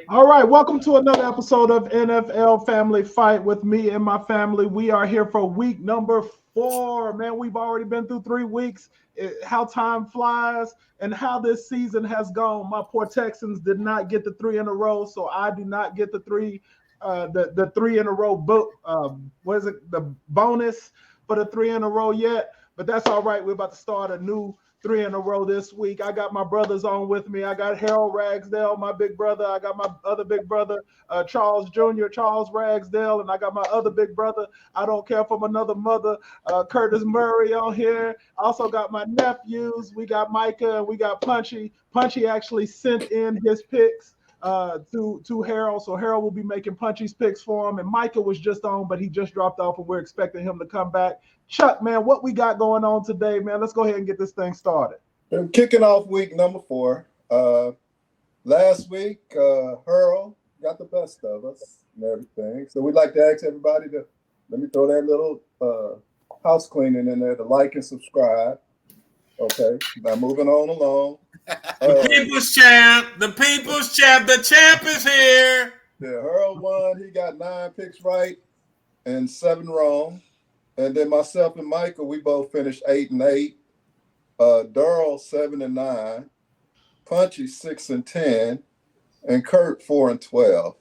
All right, welcome to another episode of NFL Family Fight with me and my family. We are here for week number 4. Man, we've already been through 3 weeks. How time flies and how this season has gone. My poor Texans did not get the 3 in a row, so I do not get the 3 the 3 in a row what is it? The bonus for the 3 in a row yet, but that's all right. We're about to start a new 3 in a row this week. I got my brothers on with me. I got Harold Ragsdale, my big brother. I got my other big brother, Charles Jr., Charles Ragsdale, and I got my other big brother, I don't care from another mother, Curtis Murray on here. I also got my nephews. We got Micah and we got Punchy. Punchy actually sent in his picks to Harold. So Harold will be making Punchy's picks for him. And Micah was just on, but he just dropped off, and we're expecting him to come back. Chuck, man, what we got going on today, man? Let's go ahead and get this thing started. We're kicking off week number 4. Last week, Harold got the best of us and everything. So we'd like to ask everybody to, let me throw that little house cleaning in there, to like and subscribe. Okay, now moving on along. The people's champ, the champ is here. Yeah, Harold won. He got 9 picks right and 7 wrong. And then myself and Michael, we both finished 8-8. Durrell 7-9. Punchy 6-10. And Kurt 4-12.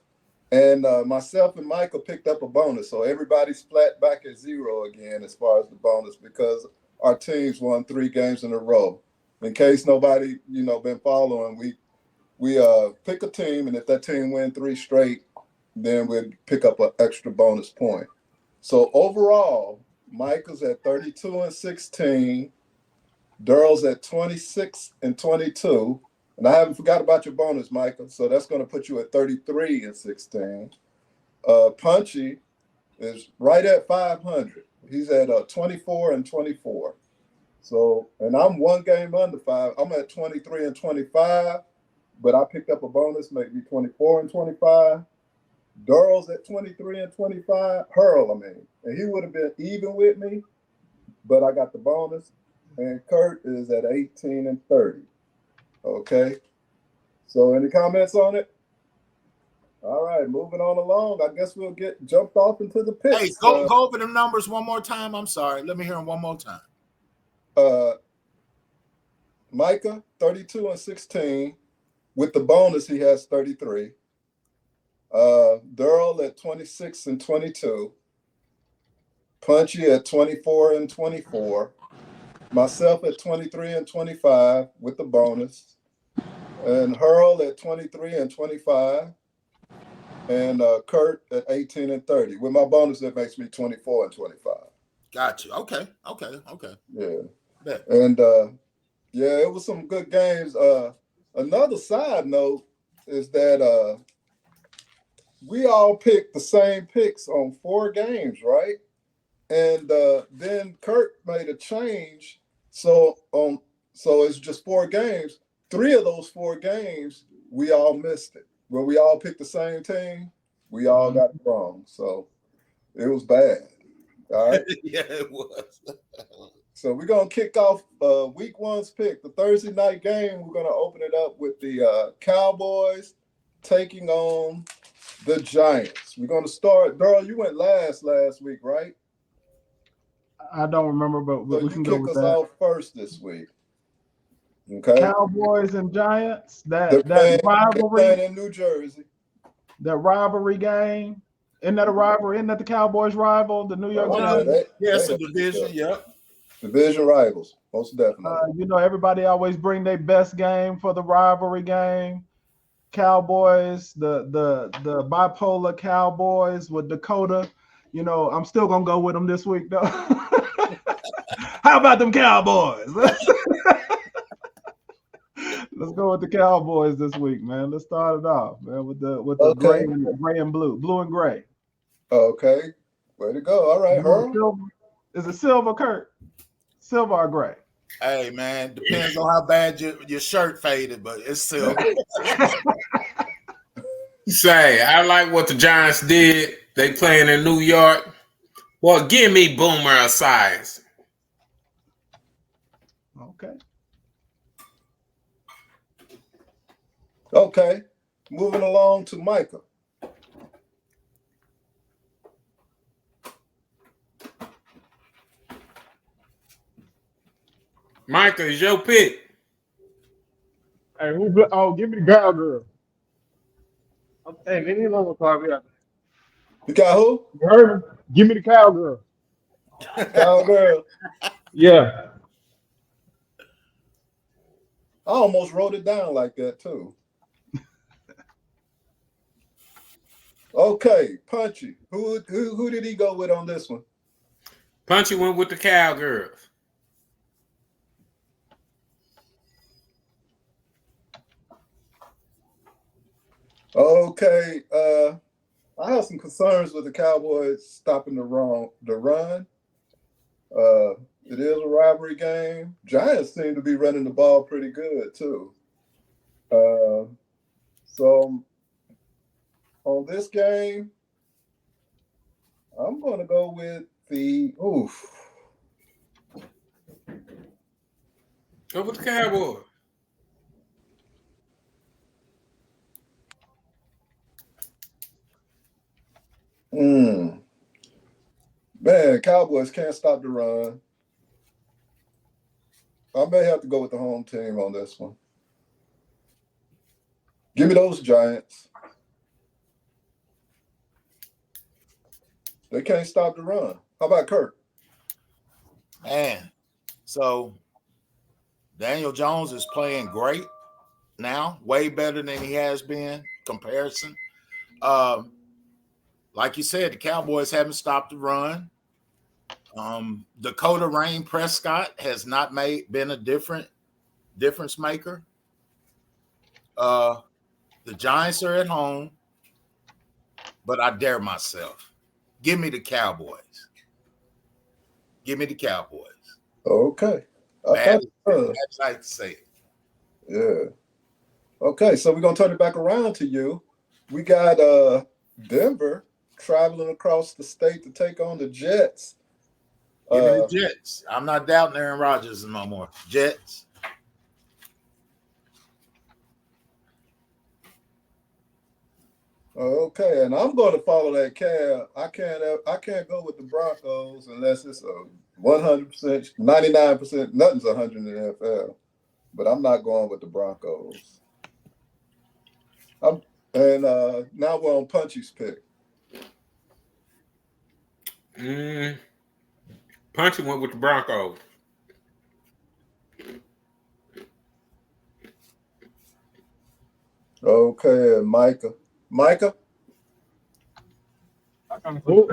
And myself and Michael picked up a bonus. So everybody's flat back at 0 again as far as the bonus, because our teams won 3 games in a row. In case nobody, been following, we pick a team, and if that team win 3 straight, then we'd pick up an extra bonus point. So overall, Michael's at 32-16, Durrell's at 26-22, and I haven't forgot about your bonus, Michael. So that's going to put you at 33-16. Punchy is right at 500. He's at 24-24. So, and I'm 1 game under 5. I'm at 23-25, but I picked up a bonus, maybe 24-25. Durrell's at 23-25. And he would have been even with me, but I got the bonus. And Kurt is at 18-30. Okay. So, any comments on it? All right, moving on along. I guess we'll get jumped off into the picks. Hey, go over the numbers one more time. I'm sorry. Let me hear them one more time. Micah 32-16. With the bonus, he has 33. Durrell at 26-22. Punchy at 24-24. Myself at 23-25 with the bonus. And Harold at 23-25. And Kurt at 18-30. With my bonus, that makes me 24-25. Got you. Okay. Yeah. Yeah. And it was some good games. Another side note is that we all picked the same picks on 4 games, right? And then Kurt made a change. So it's just 4 games. 3 of those 4 games, we all missed it. When we all picked the same team, we all got it wrong. So it was bad. All right. Yeah, it was. So we're going to kick off week 1's pick. The Thursday night game, we're going to open it up with the Cowboys taking on the Giants. We're going to start. Darrell, you went last week, right? I don't remember, but So we can go with kick us that. off first this week. Okay. Cowboys and Giants, that rivalry. They're playing in New Jersey. That rivalry game. Isn't that a rivalry? Isn't that the Cowboys rival, the New York Giants? Yes, a division. Yep. Division rivals, most definitely. Everybody always bring their best game for the rivalry game. Cowboys, the bipolar Cowboys with Dakota. I'm still gonna go with them this week, though. How about them Cowboys? Let's go with the Cowboys this week, man. Let's start it off, man, with the gray and blue and gray. Okay, way to go. All right, Harold. Is it silver, Kurt? Silver or gray? Hey, man, depends on how bad your shirt faded, but it's silver. Say, I like what the Giants did. They playing in New York. Well, give me Boomer Esiason. Okay. Okay. Moving along to Micah. Micah, is your pick. Hey, give me the Cowgirl. Hey, any level call me out. You got who? You heard me? Give me the Cowgirl. Cowgirl. Yeah. I almost wrote it down like that too. Okay, Punchy. Who did he go with on this one? Punchy went with the Cowgirls. Okay, I have some concerns with the Cowboys stopping the run. It is a rivalry game. Giants seem to be running the ball pretty good too. So on this game, I'm going to go with the oof. Go with the Cowboys. Man, Cowboys can't stop the run. I may have to go with the home team on this one. Give me those Giants. They can't stop the run. How about Kirk? Man, so Daniel Jones is playing great now, way better than he has been. Comparison, like you said, the Cowboys haven't stopped the run. Dakota Rain Prescott has not been a difference maker. The Giants are at home, but I dare myself. Give me the Cowboys. Give me the Cowboys. Okay. Bad as I like to say it. Yeah. Okay, so we're going to turn it back around to you. We got Denver traveling across the state to take on the Jets. Give me the Jets. I'm not doubting Aaron Rodgers no more. Jets. Okay, and I'm going to follow that cab. I can't go with the Broncos unless it's a 100%, 99%. Nothing's 100 in the NFL, but I'm not going with the Broncos. Now we're on Punchy's pick. Punchy went with the Broncos. Okay, and Micah. Who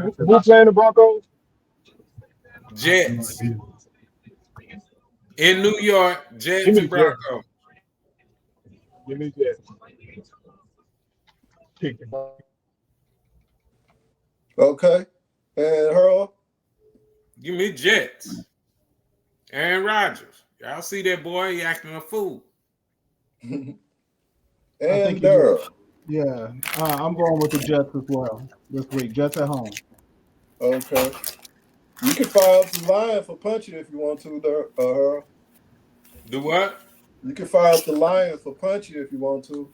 playing the Broncos? Jets. In New York, Jets and Broncos. Give me Jets. Okay, and Earl. Give me Jets. Aaron Rodgers. Y'all see that boy? He acting a fool. And Daryl. Yeah, I'm going with the Jets as well this week. Jets at home. Okay. You can fire up the line for Punchy if you want to, Earl. Do what? You can fire up the line for Punchy if you want to.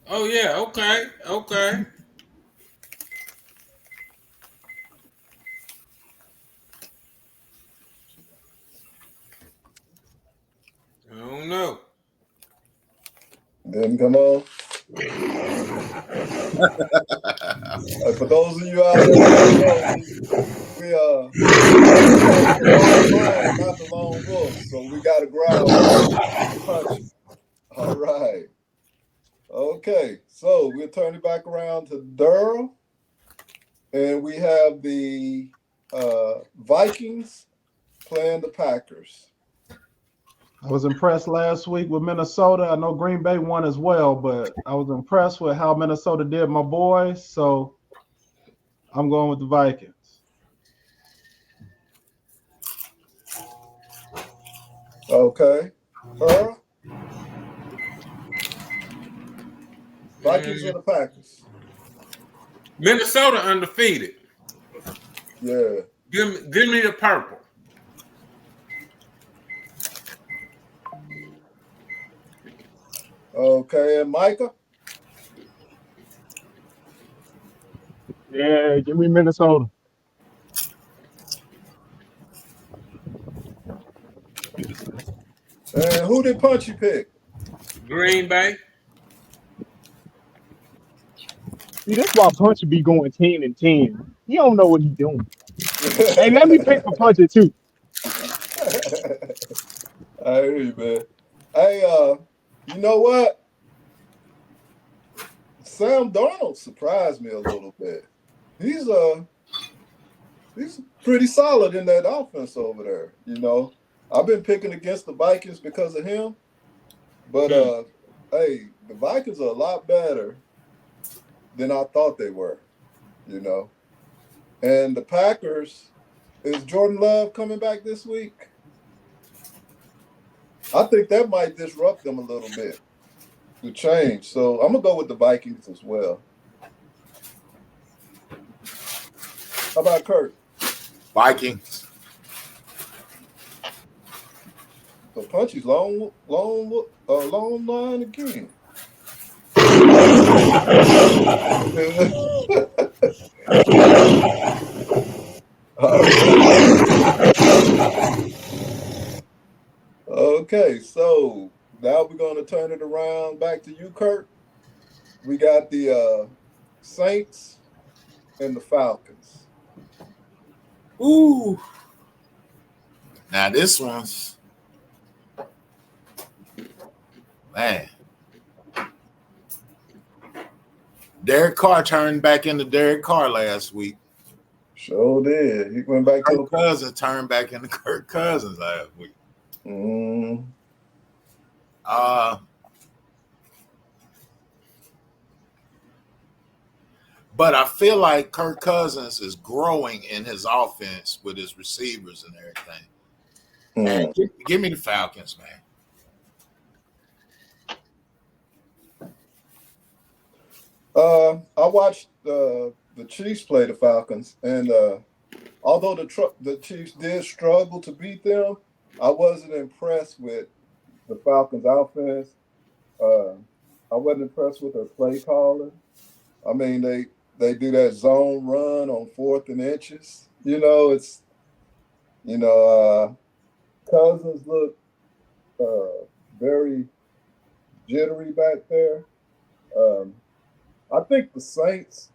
Oh, yeah. Okay. I don't know. Then come on. For those of you out there, we not the lone wolf, so we got to growl. Punch. All right. Okay, so we'll turn it back around to Daryl, and we have the Vikings playing the Packers. I was impressed last week with Minnesota. I know Green Bay won as well, but I was impressed with how Minnesota did my boys. So I'm going with the Vikings. Okay. Earl? Vikings or the Packers? Minnesota undefeated. Yeah. Give me the purple. Okay, and Micah? Yeah, give me Minnesota. And who did Punchy pick? Green Bay. See, that's why Puncher be going 10-10. He don't know what he's doing. Hey, let me pick for Puncher too. I hear you, man. Hey, you know what? Sam Darnold surprised me a little bit. He's pretty solid in that offense over there. You know, I've been picking against the Vikings because of him, but hey, the Vikings are a lot better than I thought they were. You know, and the Packers, is Jordan Love coming back this week? I think that might disrupt them a little bit to change. So I'm gonna go with the Vikings as well. How about Kurt? Vikings. So Punchy's long line again. All right. Okay, so now we're going to turn it around back to you, Kurt. We got the Saints and the Falcons. Ooh. Now this one's man. Derek Carr turned back into Derek Carr last week. Sure did. He went back to Kirk Cousins turned back into Kirk Cousins last week. But I feel like Kirk Cousins is growing in his offense with his receivers and everything. Man, give me the Falcons, man. I watched the Chiefs play the Falcons, and although the Chiefs did struggle to beat them, I wasn't impressed with the Falcons' offense. I wasn't impressed with their play calling. I mean, they do that zone run on 4th and inches. You know, it's Cousins look very jittery back there. I think the Saints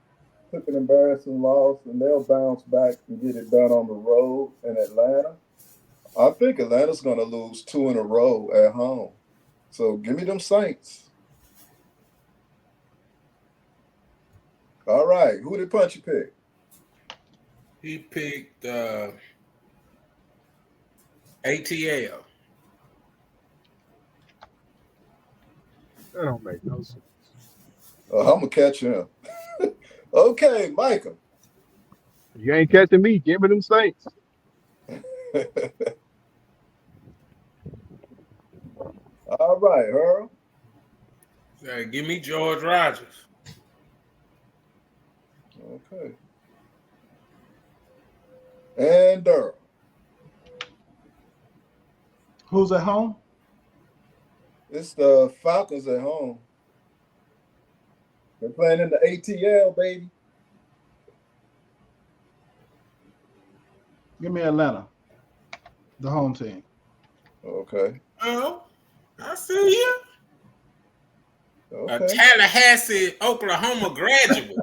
took an embarrassing loss, and they'll bounce back and get it done on the road in Atlanta. I think Atlanta's going to lose 2 in a row at home. So give me them Saints. All right. Who did Punchy pick? He picked ATL. That don't make no sense. I'm going to catch him. Okay, Micah. You ain't catching me. Give me them Saints. All right, Earl. Give me George Rogers. Okay. And Durham. Who's at home? It's the Falcons at home. They're playing in the ATL, baby. Give me Atlanta, the home team. Okay. Oh, I see you. Okay. A Tallahassee, Oklahoma graduate.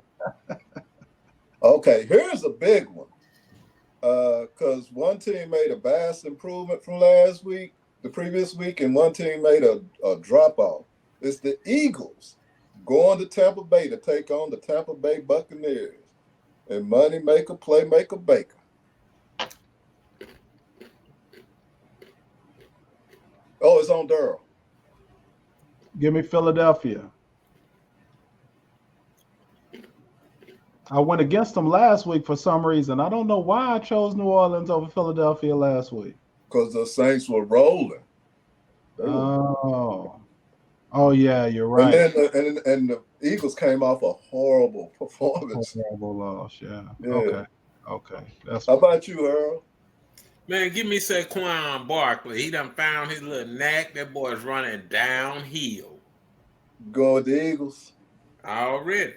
Okay, here's a big one. Because one team made a vast improvement from last week, the previous week, and one team made a drop-off. It's the Eagles going to Tampa Bay to take on the Tampa Bay Buccaneers. And money maker, playmaker, Baker. Oh, it's on Durham. Give me Philadelphia. I went against them last week for some reason. I don't know why I chose New Orleans over Philadelphia last week. Because the Saints were rolling. Oh, yeah, you're right. And the Eagles came off a horrible performance. Horrible loss, yeah. Yeah. Okay. That's How about you, Earl? Man, give me Saquon Barkley. He done found his little knack. That boy's running downhill. Going with the Eagles? Already.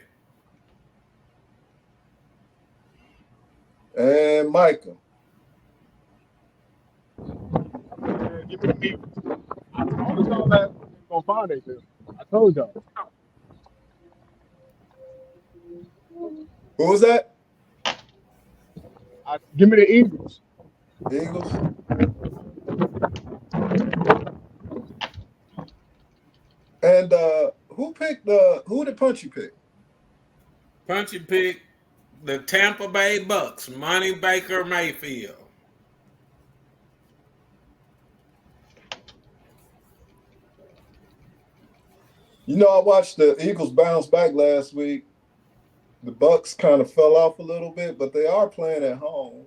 And Micah. Man, give me the Eagles. I told y'all that they gonna find it. I told y'all. Who was that? Give me the Eagles. Eagles. And who did Punchy pick? Punchy pick the Tampa Bay Bucks, Money Baker Mayfield. You know, I watched the Eagles bounce back last week. The Bucks kind of fell off a little bit, but they are playing at home.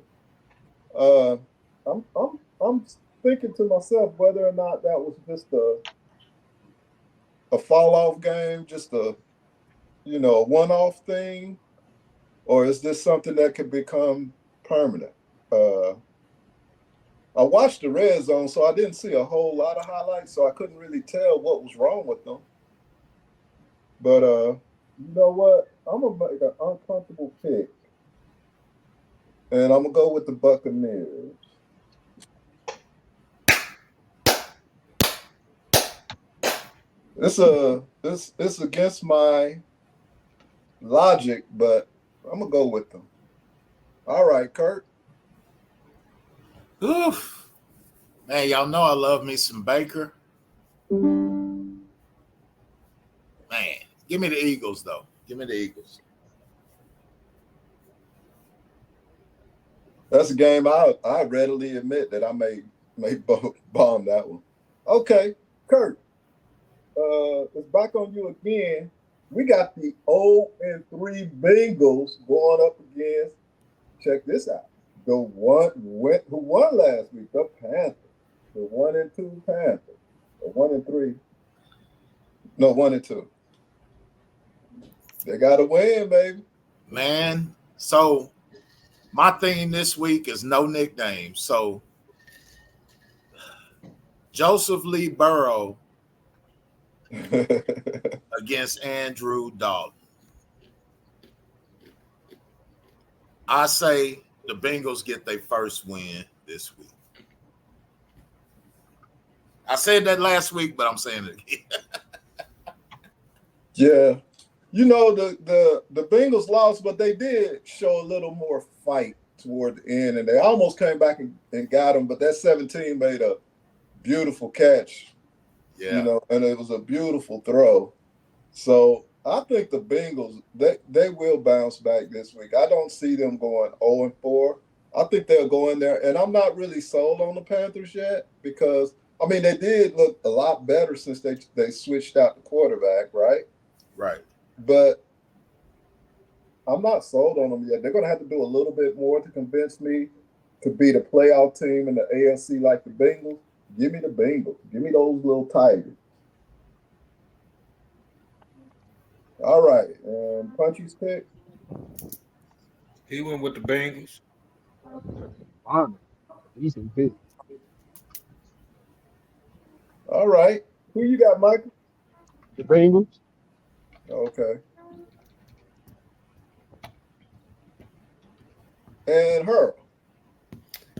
I'm thinking to myself whether or not that was just a fall off game, just a one-off thing, or is this something that could become permanent? I watched the red zone, so I didn't see a whole lot of highlights, so I couldn't really tell what was wrong with them. But you know what? I'm gonna make an uncomfortable pick, and I'm gonna go with the Buccaneers. It's against my logic, but I'm gonna go with them. All right, Kurt. Oof. Man, y'all know I love me some Baker. Man, give me the Eagles, though. Give me the Eagles. That's a game I readily admit that I may bomb that one. Okay, Kurt. It's back on you again. We got the 0-3 Bengals going up against. Check this out. The one who won last week, the Panthers. The 1-2 Panthers. The 1-3. No, 1-2. They got to win, baby. Man, so my theme this week is no nicknames. So Joseph Lee Burrow against Andrew Dalton. I say the Bengals get their first win this week. I said that last week, but I'm saying it again. Yeah. You know, the Bengals lost, but they did show a little more fight toward the end, and they almost came back and got them, but that 17 made a beautiful catch. Yeah. You know, and it was a beautiful throw. So I think the Bengals, they will bounce back this week. I don't see them going 0-4. I think they'll go in there, and I'm not really sold on the Panthers yet because, I mean, they did look a lot better since they switched out the quarterback, right? Right. But I'm not sold on them yet. They're going to have to do a little bit more to convince me to beat a playoff team in the AFC like the Bengals. Give me the Bengals. Give me those little Tigers. All right. And Punchy's pick? He went with the Bengals. Fine. Decent pick. All right. Who you got, Michael? The Bengals. Okay. And her.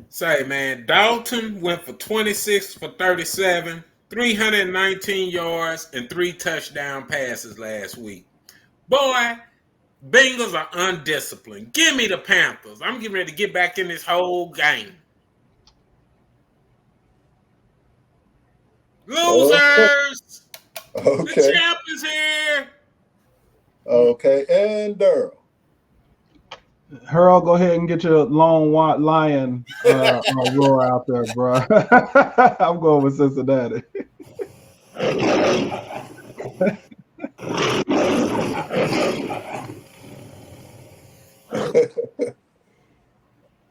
Say, man, Dalton went for 26 for 37, 319 yards, and 3 touchdown passes last week. Boy, Bengals are undisciplined. Give me the Panthers. I'm getting ready to get back in this whole game. Losers! Okay. The champ is here! Okay. And Daryl. Harold, go ahead and get your lone lion roar out there, bro. I'm going with Cincinnati.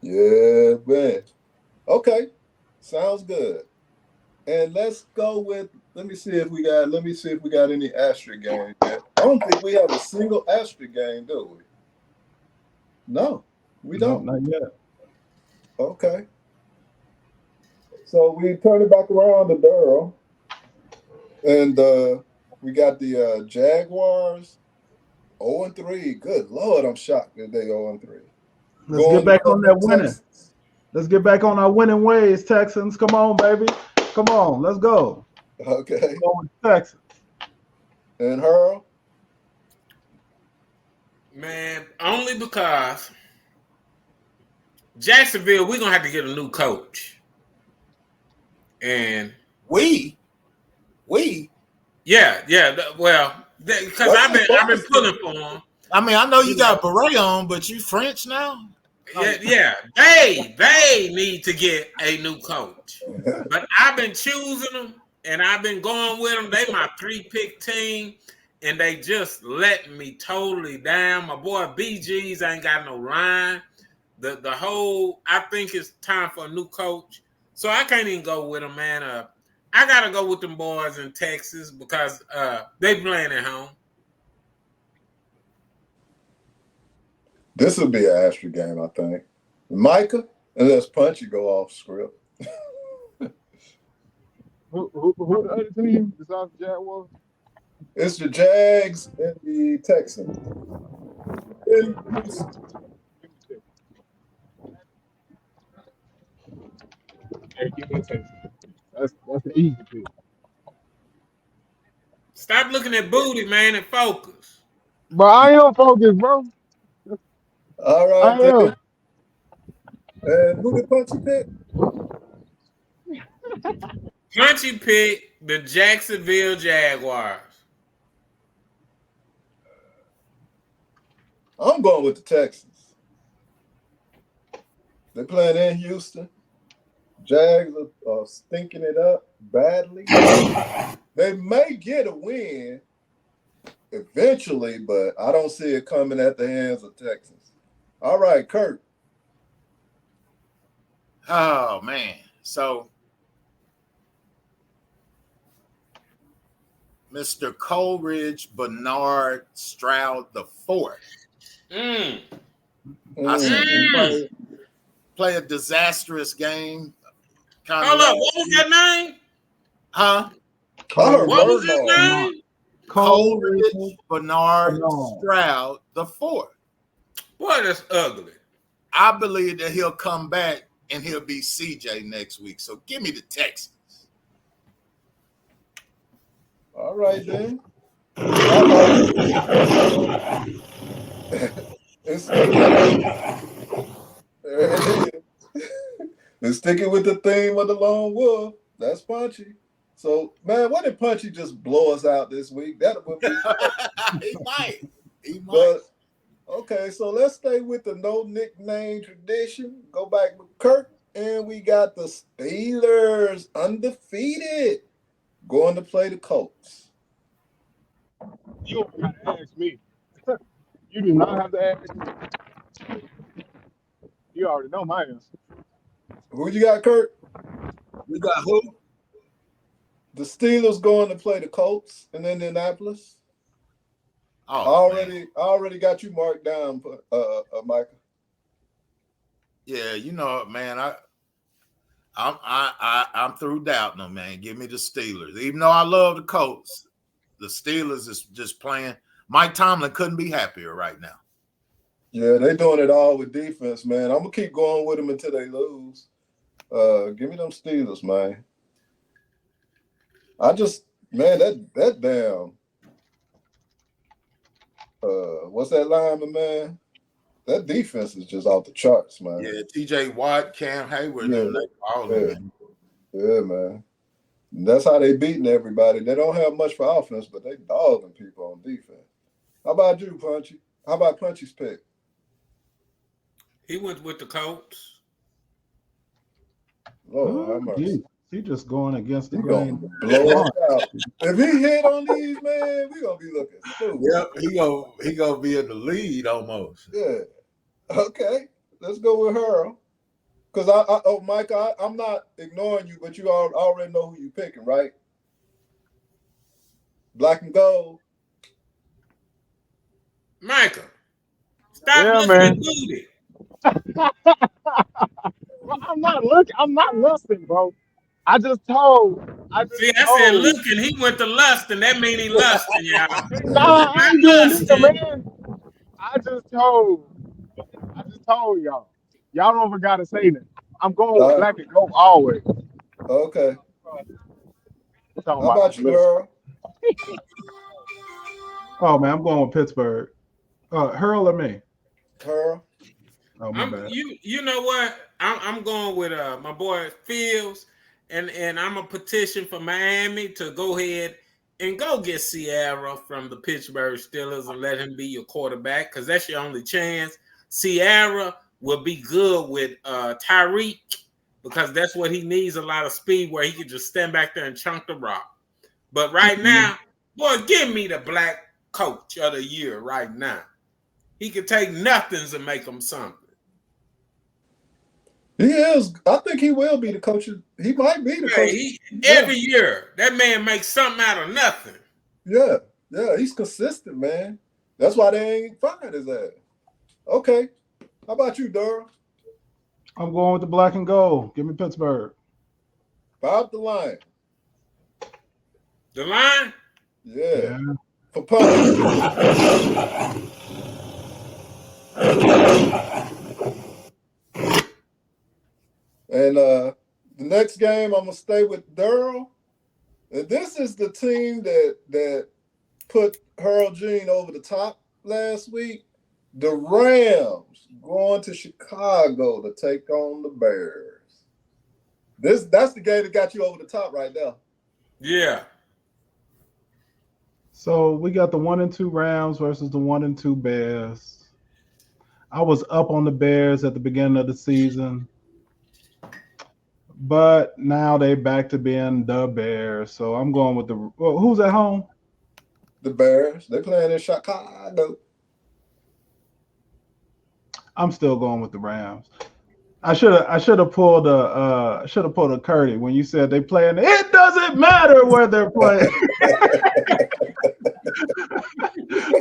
Yeah, man. Okay. Sounds good. And let's go with let me see if we got any asterisk games yet. I don't think we have a single asterisk game, do we? No, we don't. No, not yet. Okay. So we turn it back around to Durham. And we got the Jaguars 0-3. Good Lord, I'm shocked that they 0-3. Let's get back on that winning. Let's get back on our winning ways, Texans. Come on, baby. Come on, let's go. Okay. Go with Texans. And Harold? Man, only because Jacksonville, we're gonna have to get a new coach. And We. yeah, well, because I've been pulling for them. I mean, I know you got a beret on, but you French now? Yeah, they need to get a new coach. But I've been choosing them, and I've been going with them. They my 3-pick team, and they just let me totally down. My boy BG's ain't got no line. The whole, I think it's time for a new coach. So I can't even go with them, man. I got to go with them boys in Texas because they playing at home. This will be an Astro game, I think. Micah, unless Punchy go off script. Who the other team besides the Jaguars? It's the Jags and the Texans. Hey, give me a Texans. That's the easy pick. Stop looking at booty, man, and focus. But I am focused, bro. All right, I am. and who did Punchy pick? Punchy picked the Jacksonville Jaguars. I'm going with the Texans. They're playing in Houston. Jags are stinking it up badly. They may get a win eventually, but I don't see it coming at the hands of Texans. All right, Kurt. Oh, man. So, Mr. Coleridge Bernard Stroud IV. I seen him play a disastrous game. Hold up, what was that name? Huh? What was his name? Coleridge Bernard Stroud IV. Boy, that's ugly. I believe that he'll come back and he'll be CJ next week. So give me the Texans. All right, then. And sticking with the theme of the lone wolf. That's Punchy. So, man, what if Punchy just blow us out this week? That would be. He might. But, okay, so let's stay with the no nickname tradition. Go back with Kirk, and we got the Steelers undefeated going to play the Colts. You don't have to ask me. You do not have to ask me. You already know my answer. Who you got, Kurt? We got who? The Steelers going to play the Colts in Indianapolis. Oh, I already got you marked down, Michael. Yeah, you know, man, I'm through doubting them, man. Give me the Steelers. Even though I love the Colts, the Steelers is just playing. Mike Tomlin couldn't be happier right now. Yeah, they doing it all with defense, man. I'm gonna keep going with them until they lose. Give me them Steelers, man. I just, man, that damn. What's that lineman, man? That defense is just off the charts, man. Yeah, T.J. Watt, Cam Hayward, yeah, man. And that's how they beating everybody. They don't have much for offense, but they dogging people on defense. How about you, Punchy? How about Punchy's pick? He went with the Colts. Lord, he just going against the he grain. gonna blow us out. If he hit on these, man, we gonna be looking stupid. Yep, he gonna be in the lead almost. Yeah. Okay, let's go with her. Because Mike, I'm not ignoring you, but you already know who you picking, right? Black and gold. Michael, stop looking at booty. I'm not lusting, bro. I just told. I said looking. He went to lust, and that means he lusting, y'all. Nah, I ain't doing this, man. I just told just told y'all. Y'all don't even gotta say that. I'm going All with right. black and gold always. Okay. We're talking How about you, this. Earl? Oh man, I'm going with Pittsburgh. Hurl or me? Earl? Oh my bad. You know what? I'm going with my boy Fields, and I'm a petition for Miami to go ahead and go get Sierra from the Pittsburgh Steelers and let him be your quarterback, because that's your only chance. Sierra will be good with Tyreek, because that's what he needs, a lot of speed where he can just stand back there and chunk the rock. But right now, boy, give me the black coach of the year right now. He can take nothings and make them something. He is. I think he will be the coach. He might be the coach. Every year, that man makes something out of nothing. Yeah. He's consistent, man. That's why they ain't fired his ass. Okay. How about you, Durham? I'm going with the black and gold. Give me Pittsburgh. Bob the line. The line? Yeah. For punch. And the next game, I'm gonna stay with Durham. And this is the team that put Harold Jean over the top last week. The Rams going to Chicago to take on the Bears. That's the game that got you over the top right now. Yeah. So we got the 1-2 Rams versus the 1-2 Bears. I was up on the Bears at the beginning of the season, but now they back to being the Bears. So I'm going with who's at home? The Bears. They're playing in Chicago. I'm still going with the Rams. I should have pulled a Curdy when you said they playing. It doesn't matter where they're playing.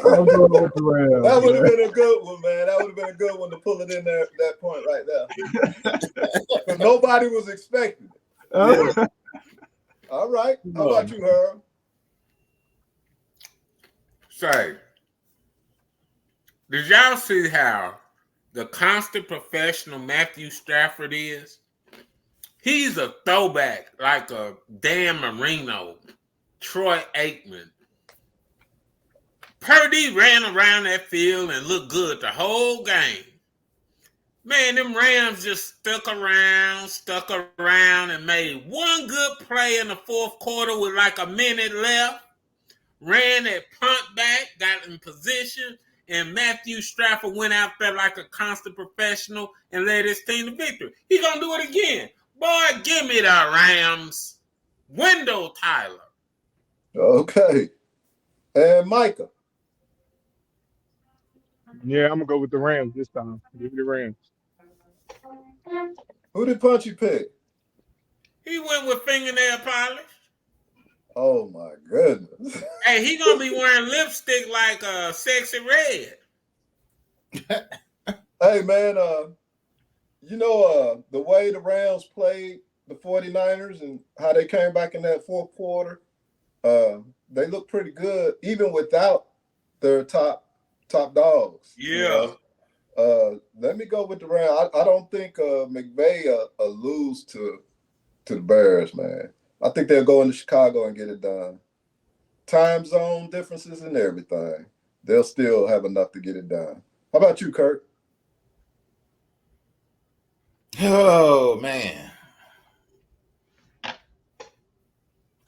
I'm going with the Rams. That would have been a good one, man. That would have been a good one to pull it in there. That point right there. But nobody was expecting it. Yeah. All right. How about you, Herb? Say, did y'all see how the constant professional Matthew Stafford is? He's a throwback like a Dan Marino, Troy Aikman. Purdy ran around that field and looked good the whole game. Man, them Rams just stuck around and made one good play in the fourth quarter with like a minute left. Ran that punt back, got in position, and Matthew Stafford went out there like a constant professional and led his team to victory. He gonna do it again. Boy, give me the Rams. Wendell Tyler. Okay. And Micah. Yeah, I'm gonna go with the Rams this time. Give me the Rams. Who did Punchy pick? He went with fingernail polish. Oh my goodness. Hey, he gonna be wearing lipstick like Sexy Red. Hey man, the way the Rams played the 49ers and how they came back in that fourth quarter, they look pretty good even without their top dogs. Yeah. Let me go with the Rams. I don't think McVay will lose to the Bears, man. I think they'll go into Chicago and get it done. Time zone differences and everything. They'll still have enough to get it done. How about you, Kurt? Oh, man.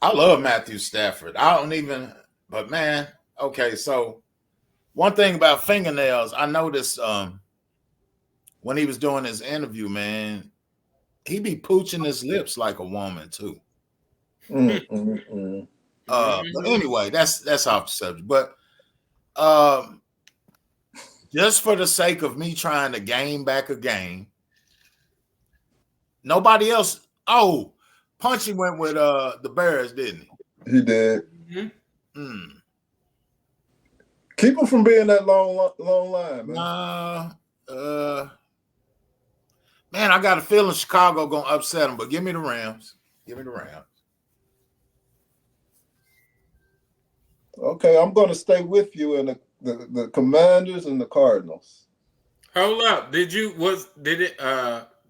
I love Matthew Stafford. But man, okay, so one thing about fingernails, I noticed when he was doing his interview, man, he be pooching his lips like a woman too. But anyway, that's off the subject. But just for the sake of me trying to gain back a game, nobody else. Oh, Punchy went with the Bears, didn't he? He did. Keep him from being that long line, man. Man, I got a feeling Chicago gonna upset him, but give me the Rams. Give me the Rams. Okay, I'm going to stay with you in the Commanders and the Cardinals. Hold up.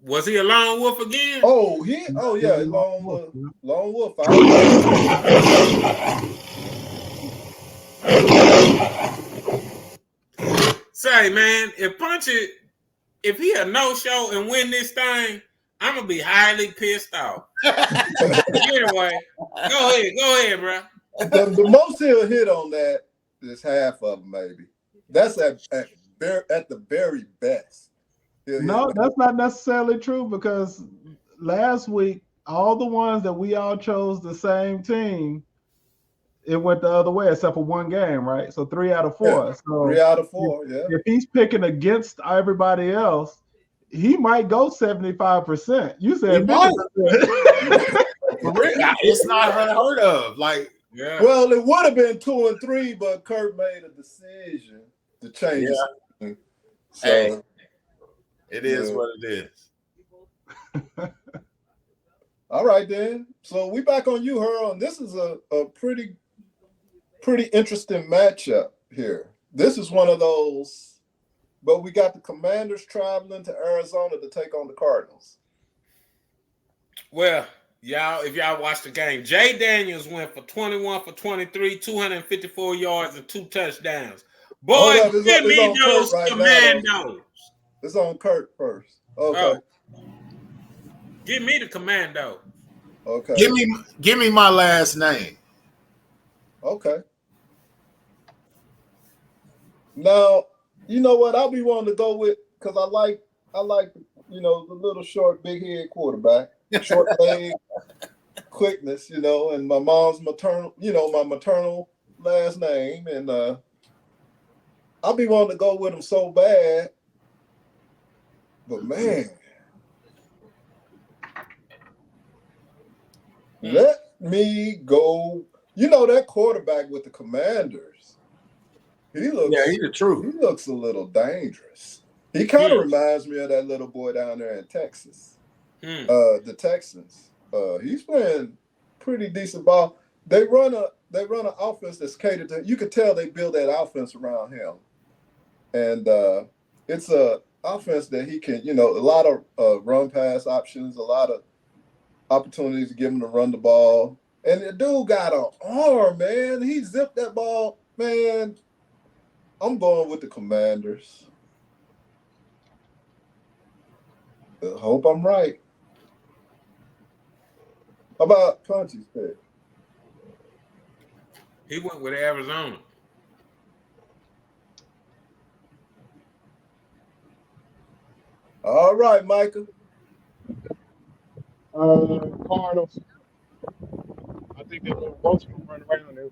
Was he a lone wolf again? Oh yeah, Lone Wolf. Say, man, if he a no-show and win this thing, I'm gonna be highly pissed off. Anyway, go ahead, bro. The most he'll hit on that is half of them, maybe. That's at the very best. No, that's not necessarily true because last week, all the ones that we all chose the same team, it went the other way except for one game, right? So 3 out of 4. Yeah, so 3 out of 4, yeah. If he's picking against everybody else, he might go 75%. You said 50%. It's not unheard of. Like, yeah. Well, it would have been 2 and 3, but Kurt made a decision to change it. So, hey, it is what it is. All right, then. So we back on you, Earl, and this is a pretty interesting matchup here. This is one of those, but we got the Commanders traveling to Arizona to take on the Cardinals. Well, if y'all watch the game, Jay Daniels went for 21 for 23, 254 yards and 2 touchdowns. Boy, give me those Commandos. It's on Kurt first. Okay. Give me the Commando. Okay. Give me my last name. Okay. Now, you know what? I'll be wanting to go with because I like the little short, big head quarterback, short leg, quickness, and my mom's my maternal last name, and I'll be wanting to go with him so bad. But man, let me go. That quarterback with the Commanders, he's the truth. He looks a little dangerous. He kind of reminds me of that little boy down there in Texas, the Texans. He's playing pretty decent ball. They run an offense that's catered to. You could tell they build that offense around him, and it's a offense that he can, a lot of run pass options, a lot of opportunities to give him to run the ball. And the dude got an arm, man. He zipped that ball, man. I'm going with the Commanders. I hope I'm right. How about Punchy's pick? He went with Arizona. All right, Micah. Cardinals. I think they're going to both run around there.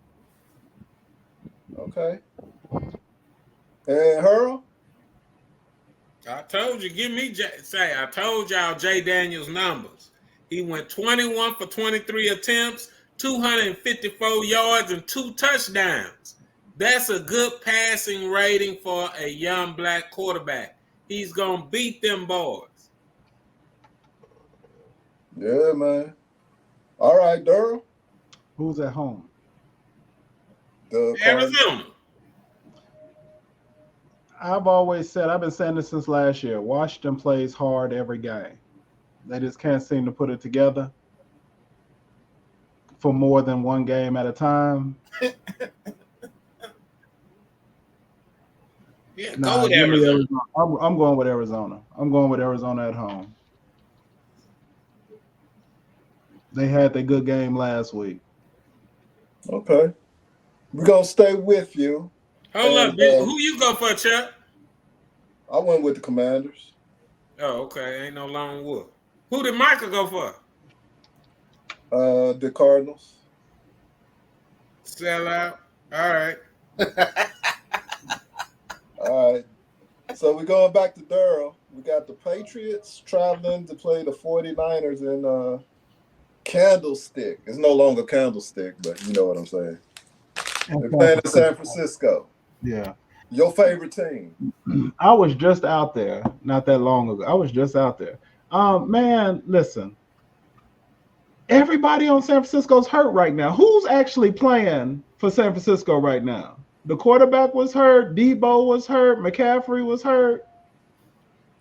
Okay. And Earl? I told you, I told y'all Jay Daniels' numbers. He went 21 for 23 attempts, 254 yards, and 2 touchdowns. That's a good passing rating for a young black quarterback. He's going to beat them boys. Yeah, man. All right, Durham. Who's at home? Arizona. I've been saying this since last year. Washington plays hard every game. They just can't seem to put it together for more than one game at a time. Yeah, go with Arizona. I'm going with Arizona. I'm going with Arizona at home. They had their good game last week. Okay. We're going to stay with you. Hold up. Who you go for, Chuck? I went with the Commanders. Oh, okay. Ain't no lone wolf. Who did Michael go for? The Cardinals. Sell out. All right. All right. So we're going back to Durham. We got the Patriots traveling to play the 49ers in Candlestick. It's no longer Candlestick, but you know what I'm saying. They're playing in San Francisco. Yeah. Your favorite team? I was just out there not that long ago. I was just out there. Man, listen. Everybody on San Francisco's hurt right now. Who's actually playing for San Francisco right now? The quarterback was hurt. Debo was hurt. McCaffrey was hurt.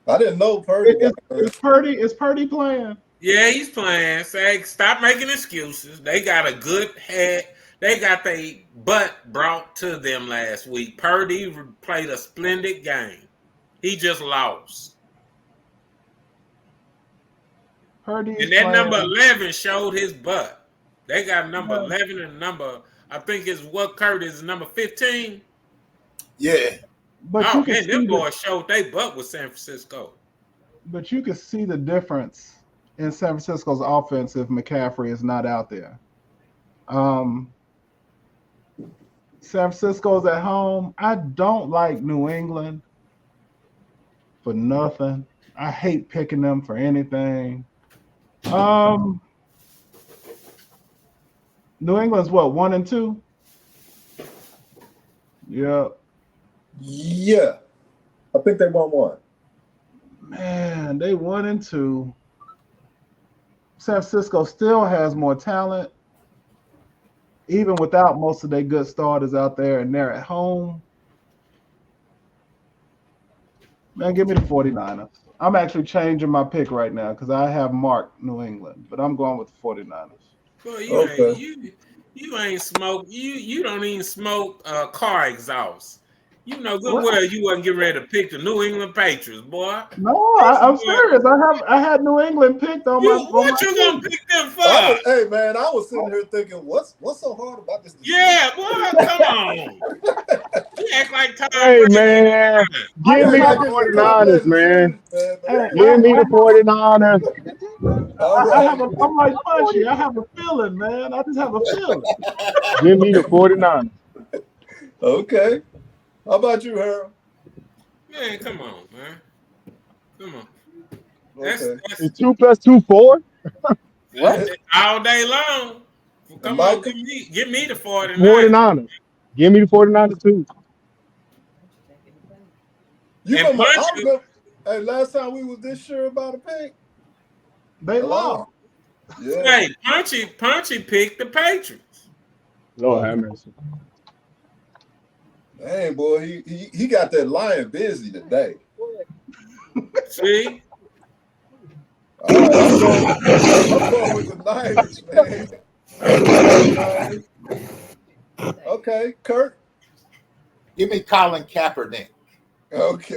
I didn't know Purdy got hurt. Is Purdy playing? Yeah, he's playing. Say, stop making excuses. They got a good head. They got their butt brought to them last week. Purdy played a splendid game. He just lost. Purdy And that number 11 showed his butt. They got number 11 and number, I think it's what Curtis, number 15. Yeah. But oh, you can man, see them boys showed they butt with San Francisco. But you can see the difference in San Francisco's offense if McCaffrey is not out there. San Francisco's at home. I don't like New England for nothing. I hate picking them for anything. New England's what, 1-2? Yeah. Yeah. I think they won one. Man, they 1-2. San Francisco still has more talent, even without most of their good starters out there, and they're at home. Man, give me the 49ers. I'm actually changing my pick right now because I have marked New England, but I'm going with the 49ers. Boy, you ain't smoke. You don't even smoke car exhaust. You know good well you wasn't getting ready to pick the New England Patriots, boy. No, I'm serious. I had New England picked on my. What you gonna pick them for? Hey man, I was sitting here thinking, what's so hard about this? Yeah, boy, come on. You act like Tom Hey man, give me the 49ers, man. Give me the 49ers. I'm like Punchy. I have a feeling, man. I just have a feeling. Give me the 49ers. Okay. How about you, Harold? Man, come on, man. Come on. Okay. Is 2 + 2 4? What? All day long. Come on, give me the 49ers. 49ers. Give me the 49ers too. You remember, hey, last time we was this sure about a pick? They lost. Yeah. Hey, Punchy picked the Patriots. Lord have mercy. Dang, boy, he got that lion busy today. See? All right, I'm going with the Niners, man. Okay, Kurt. Give me Colin Kaepernick. Okay.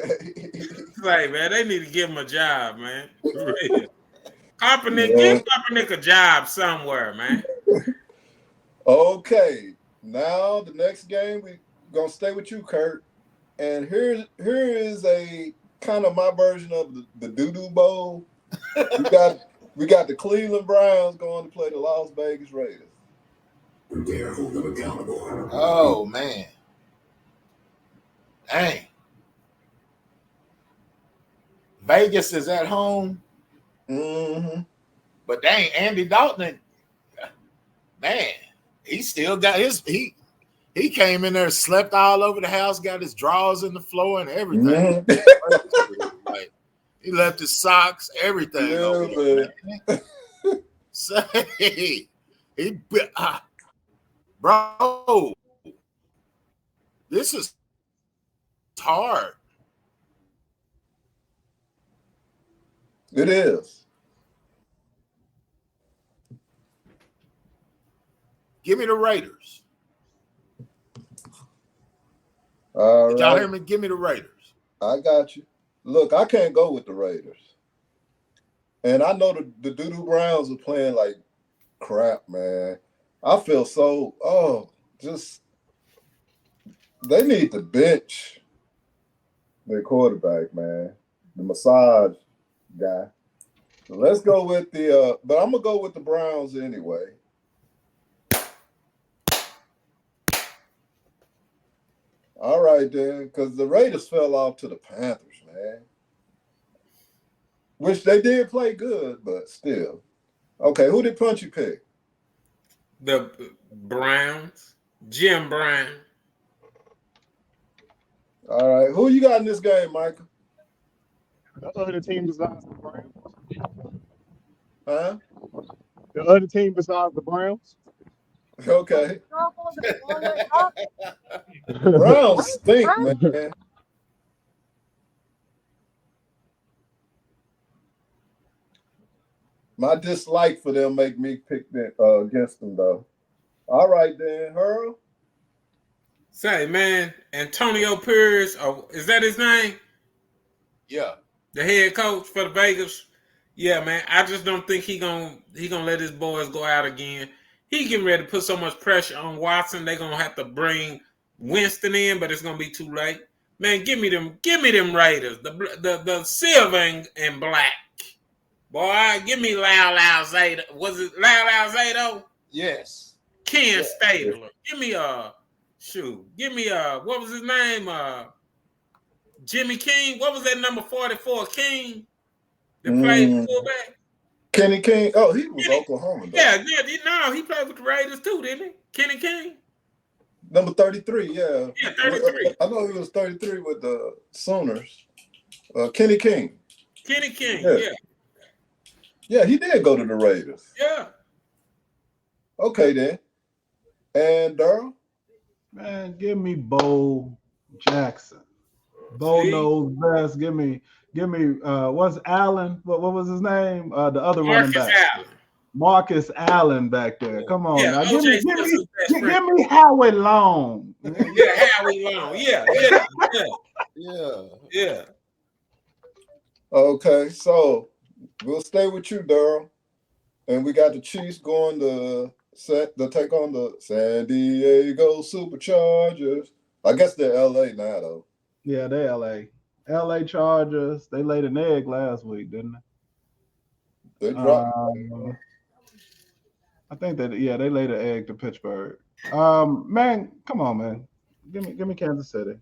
Like, man, they need to give him a job, man. Kaepernick, give Kaepernick a job somewhere, man. Okay, now the next game we're gonna stay with you, Kurt. And here is a kind of my version of the Doo-Doo Bowl. we got the Cleveland Browns going to play the Las Vegas Raiders. Dare hold them accountable. Oh man. Dang. Vegas is at home. Mm-hmm. But dang, Andy Dalton, man, he still got he came in there, slept all over the house, got his drawers in the floor and everything. Mm-hmm. Like, he left his socks, everything. Yeah, man. Say, bro, this is hard. It is. Give me the Raiders. All Did y'all right. hear me? Give me the Raiders. I got you. Look, I can't go with the Raiders. And I know the Doo-Doo Browns are playing like crap, man. I feel so, they need to bench their quarterback, man. The massage guy. So let's go with but I'm going to go with the Browns anyway. All right, then, because the Raiders fell off to the Panthers, man. Which they did play good, but still. Okay, who did Punchy pick? The Browns. Jim Brown. All right, who you got in this game, Michael? The other team besides the Browns. Huh? The other team besides the Browns. Okay. Browns stink, man. My dislike for them make me pick them, against them though. All right then, Earl. Say, man, Antonio Pierce, is that his name? Yeah. The head coach for the Vegas. Yeah, man. I just don't think he gonna let his boys go out again. He getting ready to put so much pressure on Watson. They're gonna have to bring Winston in, but it's gonna be too late. Man, give me them Raiders. The silver and black. Boy, give me Lau Zato. Was it Lau Zato? Yes. Ken Stabler. Give me Give me what was his name? Jimmy King. What was that number 44? King that played fullback. Kenny King. Oh, he was Oklahoma. Though. Yeah. No, he played with the Raiders too, didn't he? Kenny King. Number 33. Yeah. Yeah, 33. I know he was 33 with the Sooners. Kenny King. Kenny King. Yeah. Yeah, he did go to the Raiders. Yeah. Okay then. And Darryl? Man, give me Bo Jackson. Bo knows best. Give me what's Allen? What was his name? The other running back. Allen. Marcus Allen back there. Come on. Yeah, now. Give Oh, me Howie Long. Yeah, Howie Long. Yeah. Okay, so we'll stay with you, Darryl. And we got the Chiefs going to take on the San Diego Superchargers. I guess they're LA now, though. Yeah, they're LA. LA Chargers. They laid an egg last week, didn't they? They dropped. I think that they laid an egg to Pittsburgh. Man, come on, man. Give me Kansas City.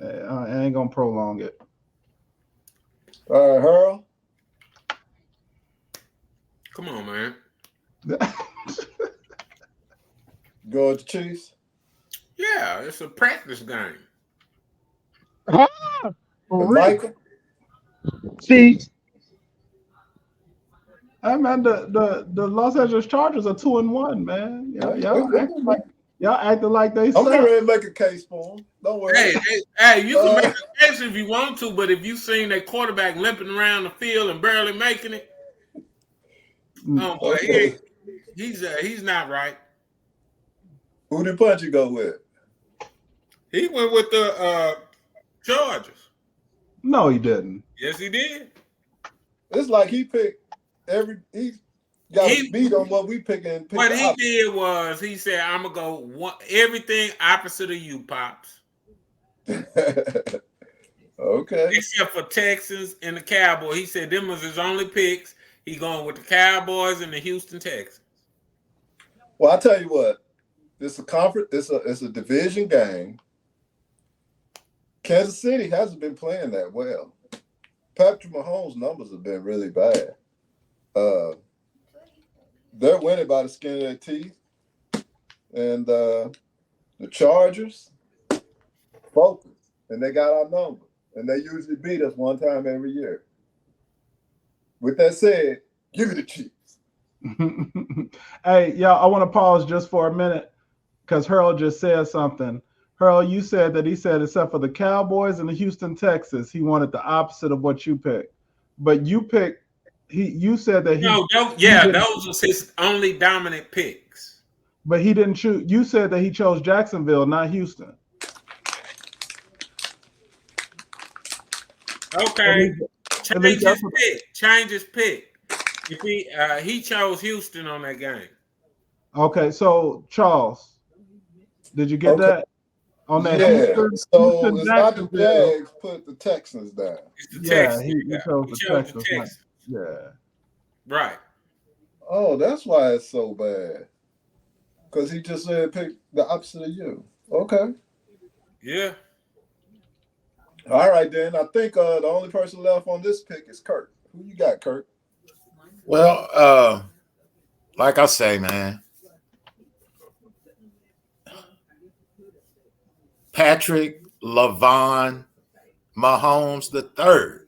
I ain't gonna prolong it. All right, Harold. Come on, man. Going to Chiefs. Yeah, it's a practice game. Michael. Chiefs. Hey man, the Los Angeles Chargers are 2-1, man. Y'all acting like they I'm suck. going to make a case for them. Don't worry. Hey, you can make a case if you want to, but if you seen that quarterback limping around the field and barely making it, Okay. he's not right. Who did Punchy go with? He went with the Chargers. No, he didn't. Yes, he did. It's like he picked he got beat on what we picking. What he did was he said, "I'm gonna go everything opposite of you, Pops." Okay. Except for Texans and the Cowboys. He said them was his only picks. He going with the Cowboys and the Houston Texans. Well, I tell you what, it's a conference. It's a division game. Kansas City hasn't been playing that well. Patrick Mahomes' numbers have been really bad. They're winning by the skin of their teeth, and the Chargers focus, and they got our number, and they usually beat us one time every year. With that said, give me the Chiefs. Hey, y'all, I want to pause just for a minute because Harold just said something. Harold, you said that he said except for the Cowboys and the Houston Texans, he wanted the opposite of what you picked. But you picked, you said that those was his only dominant picks. But he didn't choose. You said that he chose Jacksonville, not Houston. Okay. Change his pick. If he chose Houston on that game. Okay, so Charles, did you get that? On that Houston, so it's not the Jags put the Texans down. It's the Texans. He chose the Texans. Yeah. Right. Oh, that's why it's so bad. Because he just said pick the opposite of you. Okay. Yeah. All right, then. I think the only person left on this pick is Kurt. Who you got, Kurt? Well, like I say, man, Patrick LaVon Mahomes III.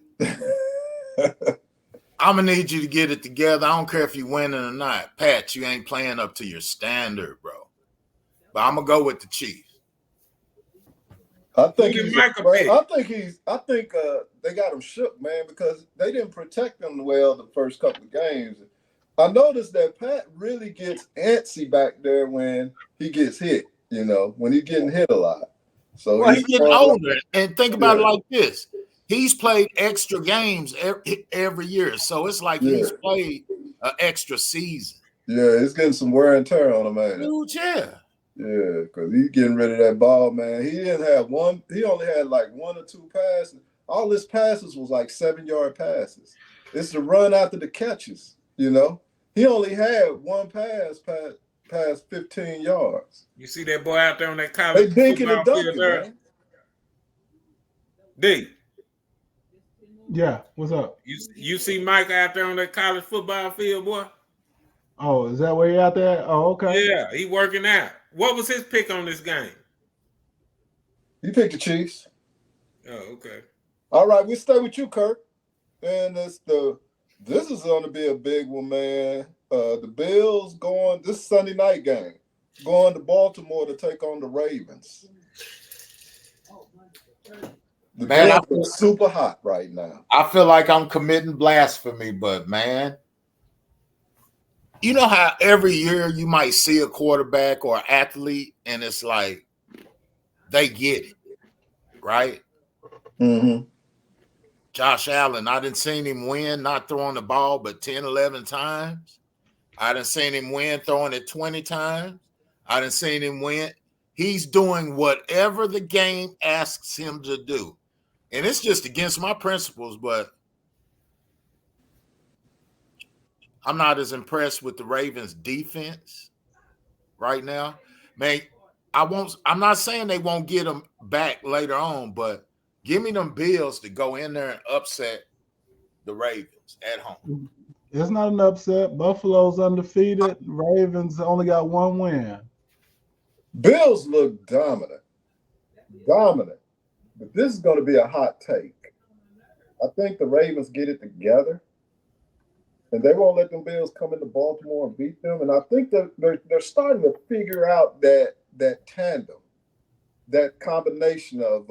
I'm gonna need you to get it together. I don't care if you winning or not. Pat, you ain't playing up to your standard, bro. But I'm gonna go with the Chiefs. I think they got him shook, man, because they didn't protect him well the first couple of games. I noticed that Pat really gets antsy back there when he gets hit, when he's getting hit a lot. So Well, he's getting older. And think about it Yeah. like this. He's played extra games every year. So it's like he's played an extra season. Yeah, it's getting some wear and tear on him, man. Huge, yeah. Yeah, because he's getting rid of that ball, man. He only had like 1 or 2 passes. All his passes was like 7-yard passes. It's the run after the catches, He only had 1 pass past 15 yards. You see that boy out there on that college They dinking football and field dunking, there? man. D, Yeah, what's up? you see Mike out there on that college football field, boy? Oh, is that where you out there? Oh, okay. Yeah, he working out. What was his pick on this game? He picked the Chiefs. Oh, okay. All right, we stay with you, Kirk. And this is going to be a big one, man. The Bills this Sunday night game, going to Baltimore to take on the Ravens. The Man, Bills are super hot right now. I feel like I'm committing blasphemy, but man, you know how every year you might see a quarterback or athlete and it's like they get it, right? Mm-hmm. Josh Allen, I didn't seen him win, not throwing the ball, but 10, 11 times. I didn't seen him win throwing it 20 times. I didn't seen him win. He's doing whatever the game asks him to do. And it's just against my principles, but I'm not as impressed with the Ravens defense right now. Man, I'm not saying they won't get them back later on, but give me them Bills to go in there and upset the Ravens at home. It's not an upset. Buffalo's undefeated. Ravens only got 1 win. Bills look dominant. But this is going to be a hot take. I think the Ravens get it together, and they won't let them Bills come into Baltimore and beat them. And I think that they're starting to figure out that tandem, that combination of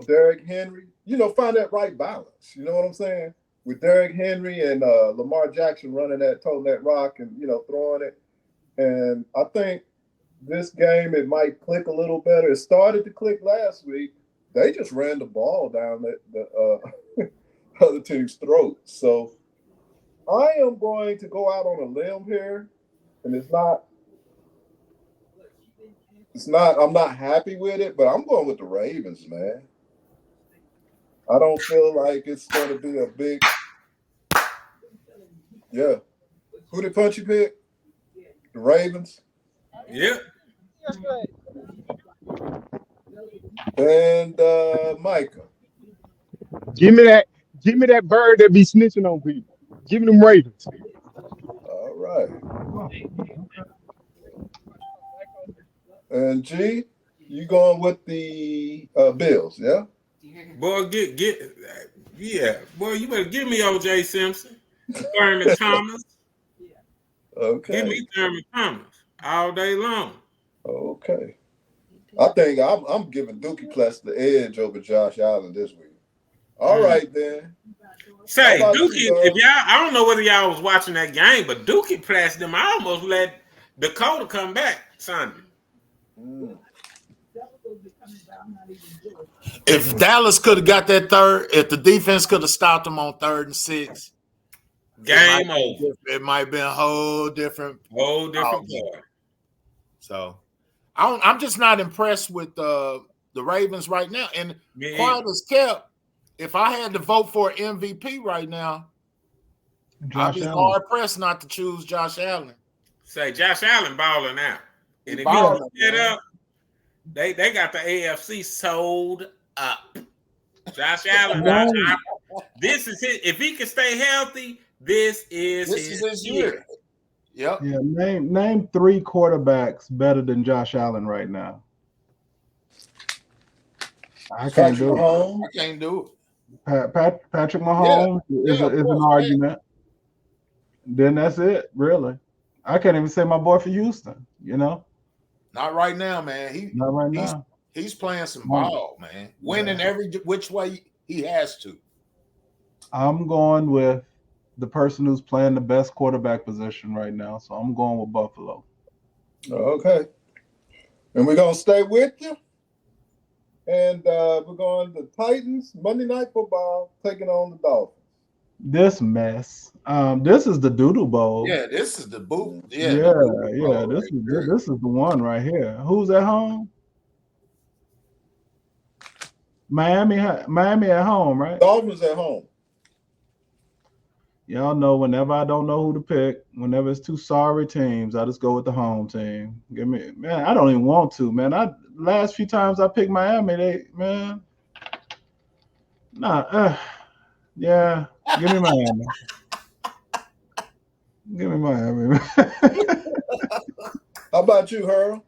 Derrick Henry. Find that right balance. You know what I'm saying? With Derrick Henry and Lamar Jackson running toting that rock and throwing it. And I think this game, it might click a little better. It started to click last week. They just ran the ball down the other team's throat. So I am going to go out on a limb here, and I'm not happy with it, but I'm going with the Ravens, man. I don't feel like it's going to be a big, yeah. Who did Punchy pick? The Ravens? Yeah. And Micah. Give me that bird that be snitching on people. Give me them Ravens. All right. And G, you going with the Bills, yeah? Boy, boy, you better give me O.J. Simpson, Thurman Thomas. Okay. Give me Thurman Thomas all day long. Okay. I think I'm giving Dookie Plus the edge over Josh Allen this week. All right, then. Say, How about Dookie, you, if y'all, I don't know whether y'all was watching that game, but Dookie Plus them. I almost let Dakota come back Sunday. If Dallas could have got that third, if the defense could have stopped them on 3rd and 6, Game over. It might have been a whole different part. So I'm just not impressed with the Ravens right now. And quiet as kept, if I had to vote for MVP right now, I'd be hard pressed not to choose Josh Allen. Say Josh Allen balling out. And if Balling, you look it up, they got the AFC sold up. Josh Allen, this is his. If he can stay healthy, this is his year. Yep. Yeah, name 3 quarterbacks better than Josh Allen right now. I can't do it. I can't do it. Patrick Mahomes is an argument. Then that's it, really. I can't even say my boy for Houston, Not right now, man. Not right now. He's playing some ball, man. Winning every which way he has to. I'm going with the person who's playing the best quarterback position right now. So I'm going with Buffalo. Okay. And we're going to stay with you. And we're going to Titans, Monday Night Football, taking on the Dolphins. This mess. This is the Doodle Bowl. Yeah, this is the boot. Yeah. The This is the one right here. Who's at home? Miami at home, right? Dolphins at home. Y'all know whenever I don't know who to pick, whenever it's two sorry teams, I just go with the home team. Man, I don't even want to, man. Last few times I picked Miami, yeah, give me Miami. Give me Miami. How about you, Harold?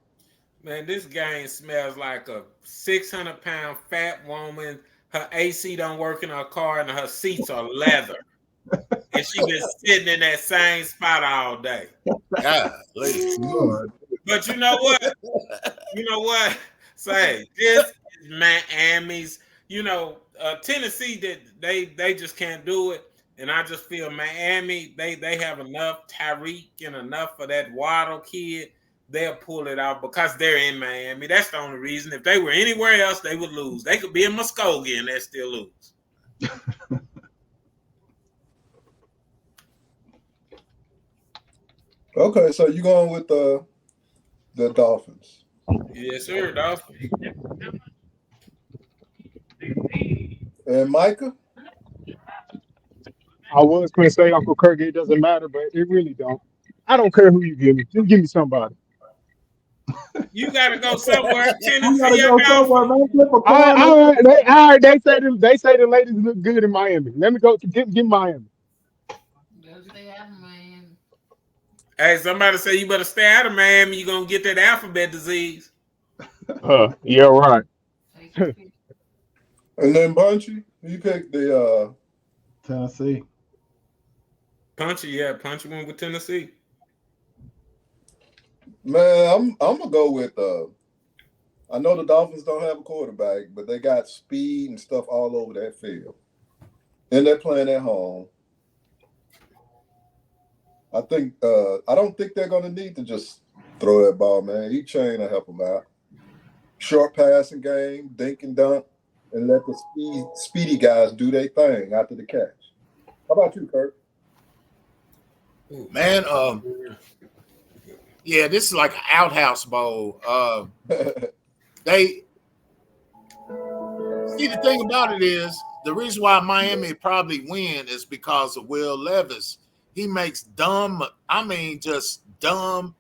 Man, this game smells like a 600-pound fat woman. Her AC don't work in her car, and her seats are leather. And she been sitting in that same spot all day. Lord. But you know what? Say, this is Miami's. Tennessee, they just can't do it. And I just feel Miami, they have enough Tyreek and enough of that Waddle kid. They'll pull it out because they're in Miami. That's the only reason. If they were anywhere else, they would lose. They could be in Muskogee and they still lose. Okay, so you're going with the Dolphins. Yes, sir, Dolphins. And Micah? I was going to say Uncle Kirk, it doesn't matter, but it really don't. I don't care who you give me. Just give me somebody. You got to go somewhere. Tennessee, They say the ladies look good in Miami. Let me go to get Miami. Hey, somebody say you better stay out of Miami. You're going to get that alphabet disease. Yeah, right. And then Punchy, you picked the Tennessee. Punchy went with Tennessee. Man, I'm gonna go with I know the Dolphins don't have a quarterback, but they got speed and stuff all over that field. And they're playing at home. I don't think they're gonna need to just throw that ball, man. E-Chain will help them out. Short passing game, dink and dunk, and let the speedy guys do their thing after the catch. How about you, Kurt? Man, yeah, this is like an outhouse bowl. They see, the thing about it is the reason why Miami probably win is because of Will Levis. He makes just dumb,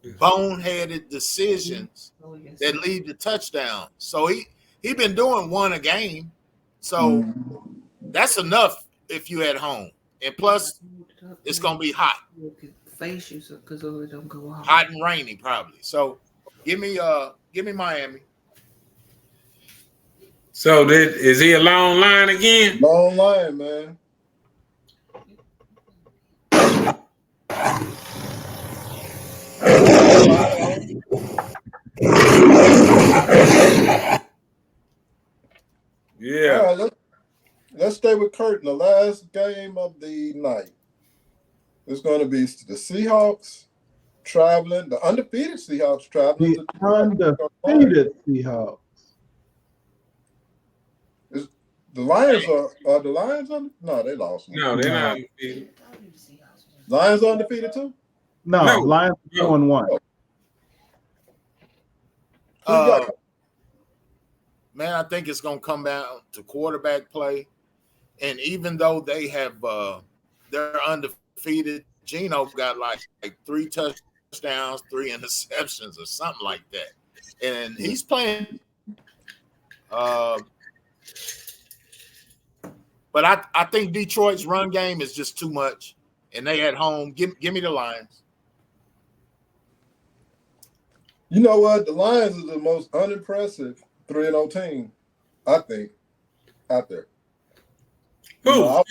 boneheaded decisions that lead to touchdowns. So he been doing one a game. So that's enough if you at home. And plus, it's gonna be hot. Hot and rainy, probably. So give me Miami. So is he a long line again? Long line, man. Yeah. All right, let's stay with Kurt in the last game of the night. It's going to be the Seahawks traveling, the undefeated Seahawks traveling. The undefeated Seahawks. The Lions are the Lions undefeated? No, they lost. No, they're not undefeated. Lions are undefeated too? No. Lions 2-1. Man, I think it's going to come down to quarterback play. And even though they have they're undefeated, Geno got like 3 touchdowns, 3 interceptions or something like that. And he's playing but I think Detroit's run game is just too much. And they at home. Give me the Lions. You know what? The Lions is the most unimpressive 3-0 team, I think, out there. Who? You know,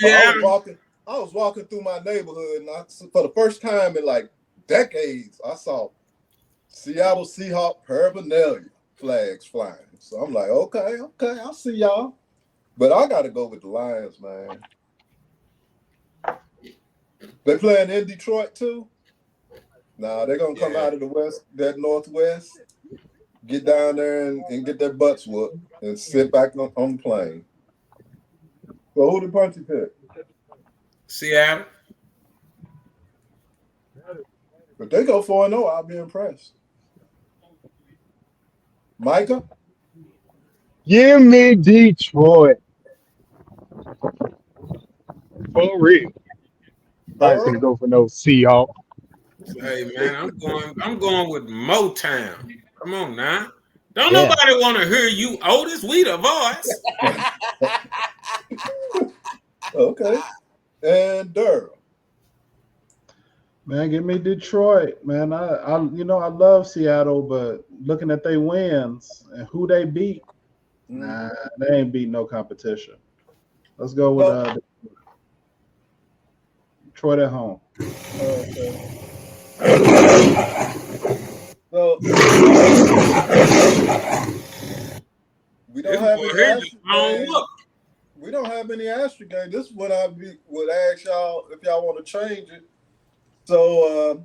I was walking through my neighborhood, and for the first time in like decades, I saw Seattle Seahawks paraphernalia flags flying. So I'm like, okay, I'll see y'all. But I got to go with the Lions, man. They playing in Detroit too? Nah, they're gonna come Yeah. out of the west, that northwest, get down there and get their butts whooped and sit back on the plane. So who the Punchy pick? Seattle. If they go 4-0, I'll be impressed. Micah? Give me Detroit. For real. I ain't gonna go for no Seahawks. Hey man, I'm going with Motown. Come on now. Don't Yeah. nobody want to hear you, Otis. We the voice. Okay. And Durham. Man, give me Detroit, man. I love Seattle, but looking at their wins and who they beat, nah, they ain't beat no competition. Let's go with Detroit at home. Okay. So we don't have any asterisk games. We don't have any asterisk games. This is what I would ask y'all if y'all want to change it. So,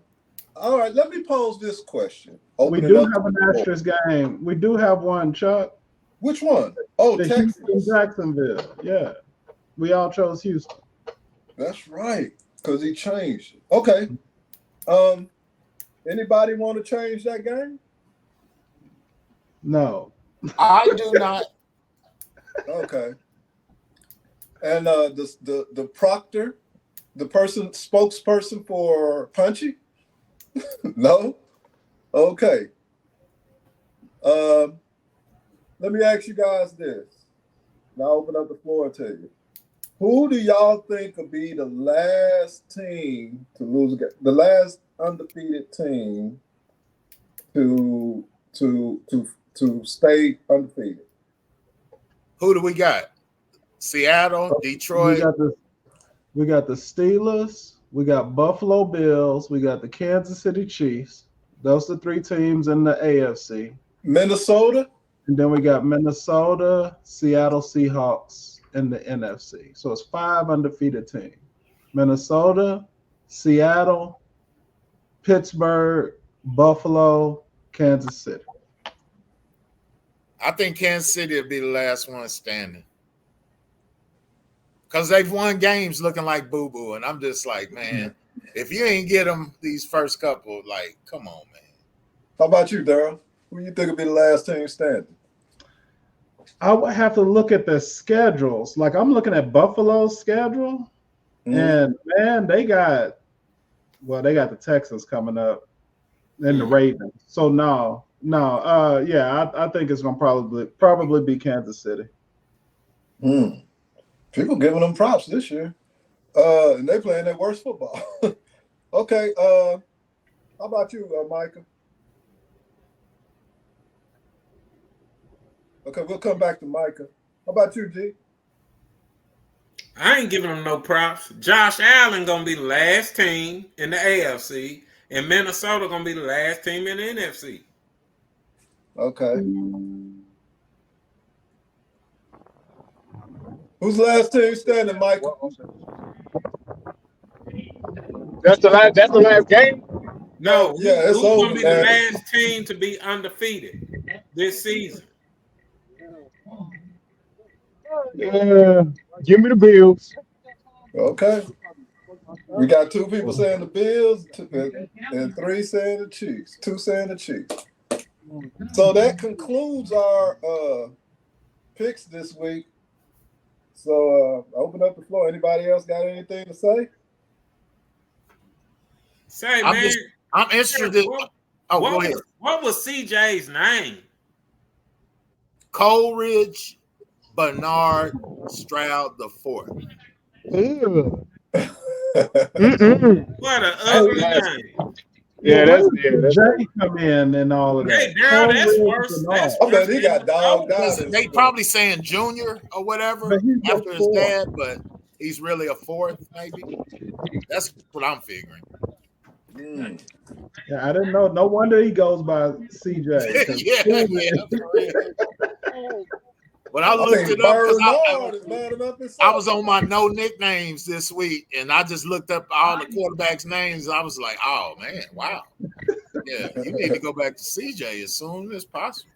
all right, let me pose this question. We do have an asterisk game. We do have one, Chuck. Which one? Oh, the Texas. Houston, Jacksonville. Yeah. We all chose Houston. That's right, because he changed it. Okay. Anybody want to change that game? No. I do not. Okay. And the proctor, the spokesperson for Punchy? No? Okay. Let me ask you guys this. And I'll open up the floor to you. Who do y'all think will be the last team to lose a game? The last undefeated team to stay undefeated? Who do we got? Seattle, Detroit. We got the Steelers. We got Buffalo Bills. We got the Kansas City Chiefs. Those are the three teams in the AFC. Minnesota. And then we got Minnesota, Seattle Seahawks in the NFC. So it's 5 undefeated teams. Minnesota, Seattle, Pittsburgh, Buffalo, Kansas City. I think Kansas City will be the last one standing. Because they've won games looking like boo-boo. And I'm just like, man, if you ain't get them these first couple, like, come on, man. How about you, Daryl? Who you think will be the last team standing? I would have to look at the schedules. Like, I'm looking at Buffalo's schedule. And, man, they got the Texans coming up and the Ravens. So, I think it's going to probably be Kansas City. People giving them props this year. And they playing their worst football. Okay. How about you, Micah? Okay, we'll come back to Micah. How about you, G? I ain't giving them no props. Josh Allen gonna be the last team in the AFC, and Minnesota gonna be the last team in the NFC. Okay. Who's the last team standing, Michael? That's the last game? No, yeah, it's who's over. gonna be the last team to be undefeated this season? Give me the Bills. Okay. We got 2 people saying the Bills and 3 saying the Chiefs. 2 saying the Chiefs. So that concludes our picks this week. So open up the floor. Anybody else got anything to say? Say, man, I'm interested. Go ahead. What was CJ's name? Coleridge Bernard Stroud IV. What an ugly name. Yeah, that's Jay come in and all of that. Hey, girl, that's worse. That's I bet he got dogged out. Listen, they probably saying junior or whatever after his dad, but he's really a 4th, maybe. That's what I'm figuring. Yeah, I didn't know. No wonder he goes by CJ. yeah, for real. But I looked it up Bernard is because loaded up in I was on my no nicknames this week, and I just looked up all the quarterbacks' names. And I was like, oh man, wow. Yeah, you need to go back to CJ as soon as possible.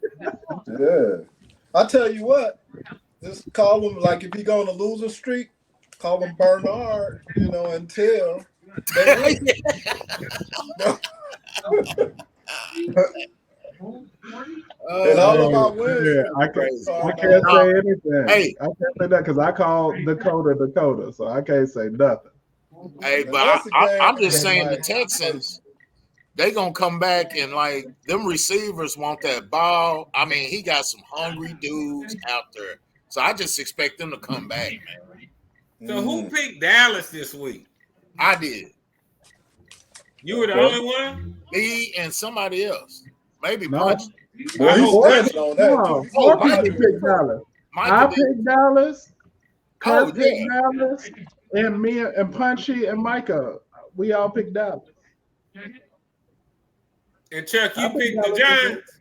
Yeah. I tell you what, just call him, like if he go on a loser streak, call him Bernard, until they win. And all of our wins. Yeah, I can't say anything. Hey. I can't say that because I called Dakota, so I can't say nothing. Hey, but I'm just saying the Texans, they gonna come back and like them receivers want that ball. I mean, he got some hungry dudes out there, so I just expect them to come back, man. So who picked Dallas this week? I did. You were the only one? Me and somebody else, maybe No. Punch. Well, he's standing on that. No, too. four Mike people picked Dallas. I Michael did. picked Dallas. Kurt yeah. picked Dallas, and me and Punchy and Micah, we all picked Dallas. And Chuck, you I picked picked the Dallas. Giants?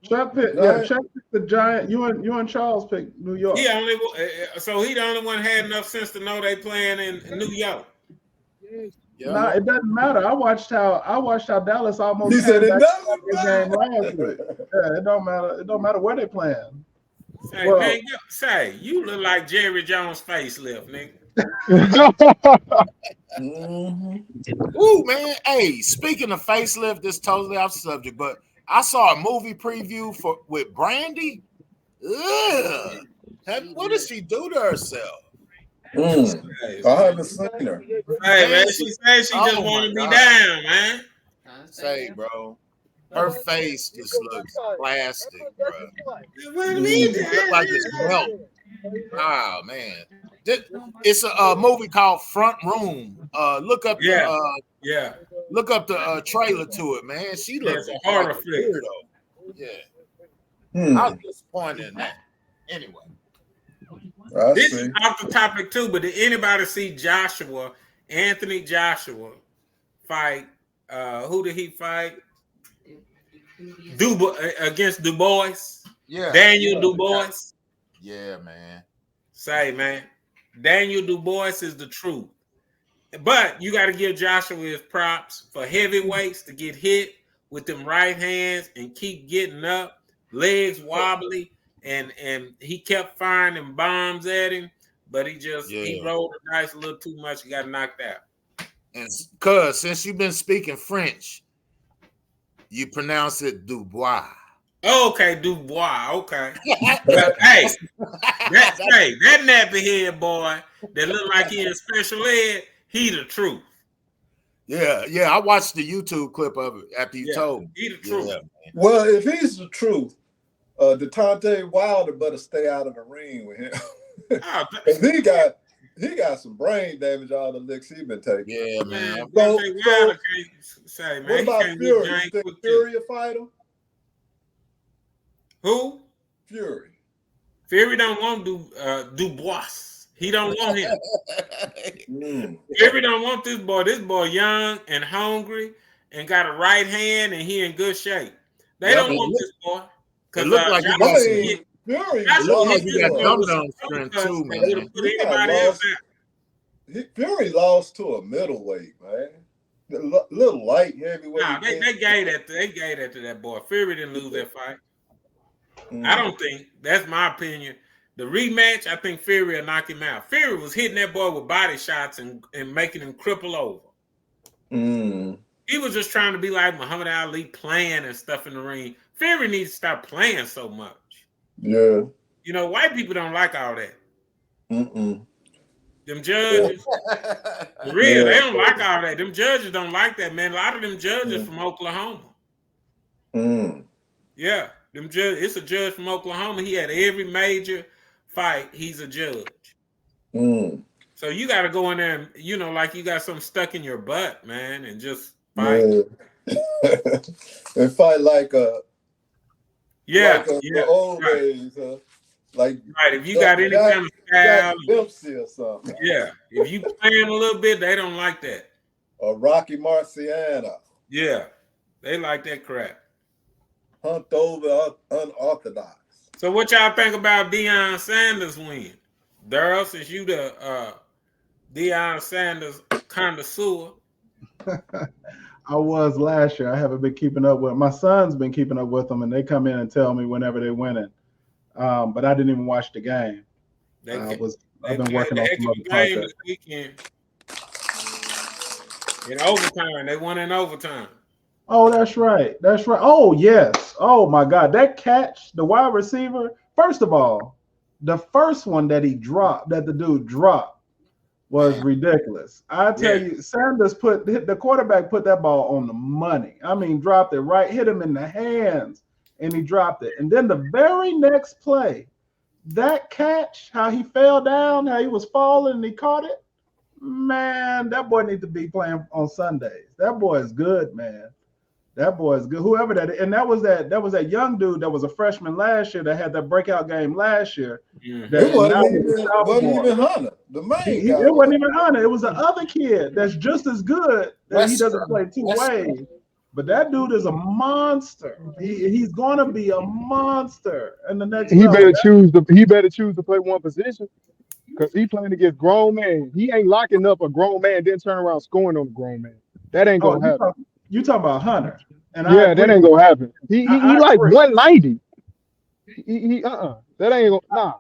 Chuck picked, Right. Chuck picked the Giant. You and Charles picked New York. He the only one had enough sense to know they playing in New York. Yeah. No, it doesn't matter. I watched how Dallas almost He said came it back doesn't in the game last week. Yeah, it don't matter. It don't matter where they playing. Say, Well- man, you look like Jerry Jones facelift, nigga. Mhm. Ooh, man. Hey, speaking of facelift, this totally off subject, but I saw a movie preview with Brandy. Ugh. What does she do to herself? I haven't seen her. Hey, man, she said she just Oh, want to my be God. down, man. Say, bro. Her face just looks plastic, bro. What do you mean? It looks like it's melting. Oh, man. It's a movie called Front Room. Look up Yeah. the trailer to it, man. She looks It's a horror like a flick. weirdo. Yeah. Hmm. I was disappointed in that. Anyway. I This see. is off the topic too, but did anybody see Anthony Joshua fight? Who did he fight? Against Du Bois? Yeah. Daniel Du Bois? Yeah, man. Say, man, Daniel Du Bois is the truth. But you got to give Joshua his props for heavyweights to get hit with them right hands and keep getting up, legs wobbly, and he kept firing them bombs at him, but he rolled the dice a little too much. He got knocked out. And cuz since you've been speaking French, you pronounce it Dubois. Okay, Dubois. Okay. But, hey, that nappy head boy that look like he in special ed, he the truth. Yeah. I watched the YouTube clip of it after you told me. He the truth. Yeah. Well, if he's the truth, Deontay Wilder better stay out of the ring with him. Oh, 'Cause he got some brain damage, all the licks he been taking. Yeah, man. man, So- Wilder can't say, man. What He about can't be Fury? You James think Cook. Fury a fighter? Who? Fury. Fury don't want Dubois. He don't want him. Mm. Fury don't want this boy. This boy young and hungry and got a right hand and he in good shape. They Yeah, don't but want this boy. It looked like he I got some. mean, Fury That's Look what like lost he got to dum-dum strength too, man. He got Anybody else lost. out. Fury lost to a middleweight, man. A little light heavyweight. Nah, they gave that to that boy. Fury didn't lose that fight. Mm. I don't think. That's my opinion. The rematch, I think Fury will knock him out. Fury was hitting that boy with body shots and making him cripple over. Mm. He was just trying to be like Muhammad Ali, playing and stuff in the ring. Fury needs to stop playing so much. Yeah. You know, white people don't like all that. Mm-mm. Them judges, for real, they don't like all that. Them judges don't like that, man. A lot of them judges from Oklahoma. Mm. Yeah, them judge. It's a judge from Oklahoma. He had every major fight. He's a judge. Mm. So you got to go in there and, like you got something stuck in your butt, man, and just fight. Yeah. And fight like the old right. days, like Right. If you got any kind of style, Dempsey or something, yeah. If you playing a little bit, they don't like that. or Rocky Marciano, Yeah, they like that crap. humped over, unorthodox. So what y'all think about Deion Sanders win? Daryl, since you the Deion Sanders connoisseur. I was last year. I haven't been keeping up with. My son's been keeping up with them, and they come in and tell me whenever they're winning. But I didn't even watch the game. I've been working on some other game projects. this weekend. In overtime, they won in overtime. Oh, that's right. That's right. Oh, yes. Oh my God, that catch, the wide receiver. First of all, the first one that the dude dropped, was ridiculous. I tell you, Sanders the quarterback put that ball on the money. I mean, dropped it right, hit him in the hands, and he dropped it. And then the very next play, that catch, how he fell down, how he was falling, and he caught it. Man, that boy needs to be playing on Sundays. That boy is good, man. That boy is good. Whoever that is. And that was that young dude that was a freshman last year that had that breakout game last year. It wasn't even Hunter. The main guy. It wasn't even Hunter. It was the other kid that's just as good that he doesn't play two ways. But that dude is a monster. He's gonna be a monster in the next. He better choose to play one position because he playing against grown men. He ain't locking up a grown man, then turn around scoring on a grown man. That ain't gonna happen. You talking about Hunter? And yeah, that ain't gonna happen. He like 190. That ain't gonna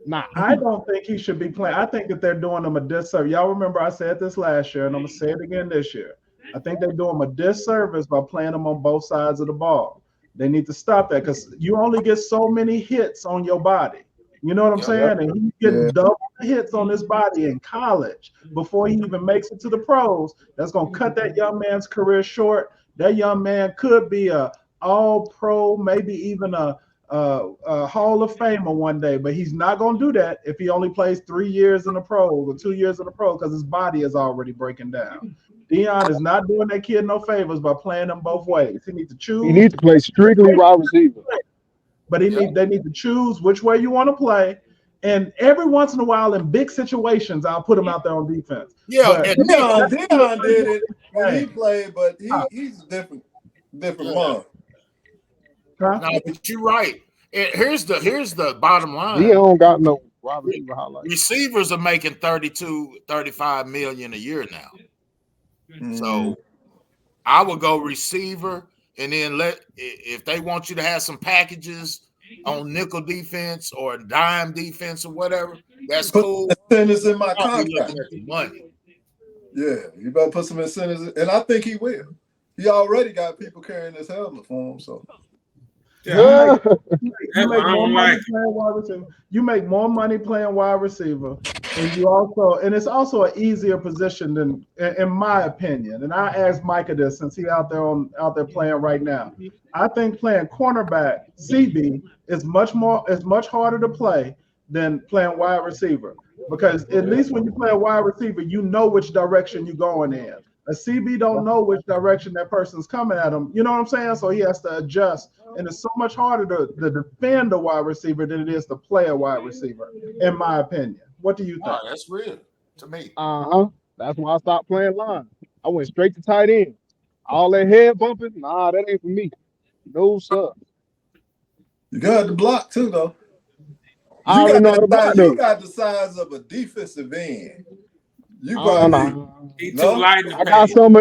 nah. I don't think he should be playing. I think that they're doing him a disservice. Y'all remember I said this last year, and I'm gonna say it again this year. I think they're doing him a disservice by playing him on both sides of the ball. They need to stop that because you only get so many hits on your body. You know what I'm saying? And he's getting double hits on his body in college before he even makes it to the pros. That's going to cut that young man's career short. That young man could be a all-pro, maybe even a Hall of Famer one day, but he's not going to do that if he only plays 3 years in the pros or 2 years in the pros because his body is already breaking down. Deion is not doing that kid no favors by playing them both ways. He needs to choose. He needs to play strictly wide receiver. But they need to choose which way you want to play. And every once in a while, in big situations, I'll put him out there on defense. Yeah, Deion did it when he played, but he's a different month. No, but you're right. Here's the bottom line. He don't got no wide receiver highlights. Receivers are making 32, 35 million a year now. So I would go receiver. And then if they want you to have some packages on nickel defense or dime defense or whatever, that's cool. Incentives in my contract. Money. Yeah, you better put some incentives, and I think he will. He already got people carrying his helmet for him. So you make more money playing wide receiver. You make more money playing wide receiver, and it's also an easier position than, in my opinion. And I asked Micah this since he's out there playing right now. I think playing cornerback CB is much harder to play than playing wide receiver because at least when you play a wide receiver, you know which direction you're going in. A CB don't know which direction that person's coming at him. You know what I'm saying? So he has to adjust. And it's so much harder to defend a wide receiver than it is to play a wide receiver, in my opinion. What do you think? That's real to me. That's why I stopped playing line. I went straight to tight end. All that head bumping, that ain't for me. No, sir. You got the block too, though. You got the size of a defensive end. You probably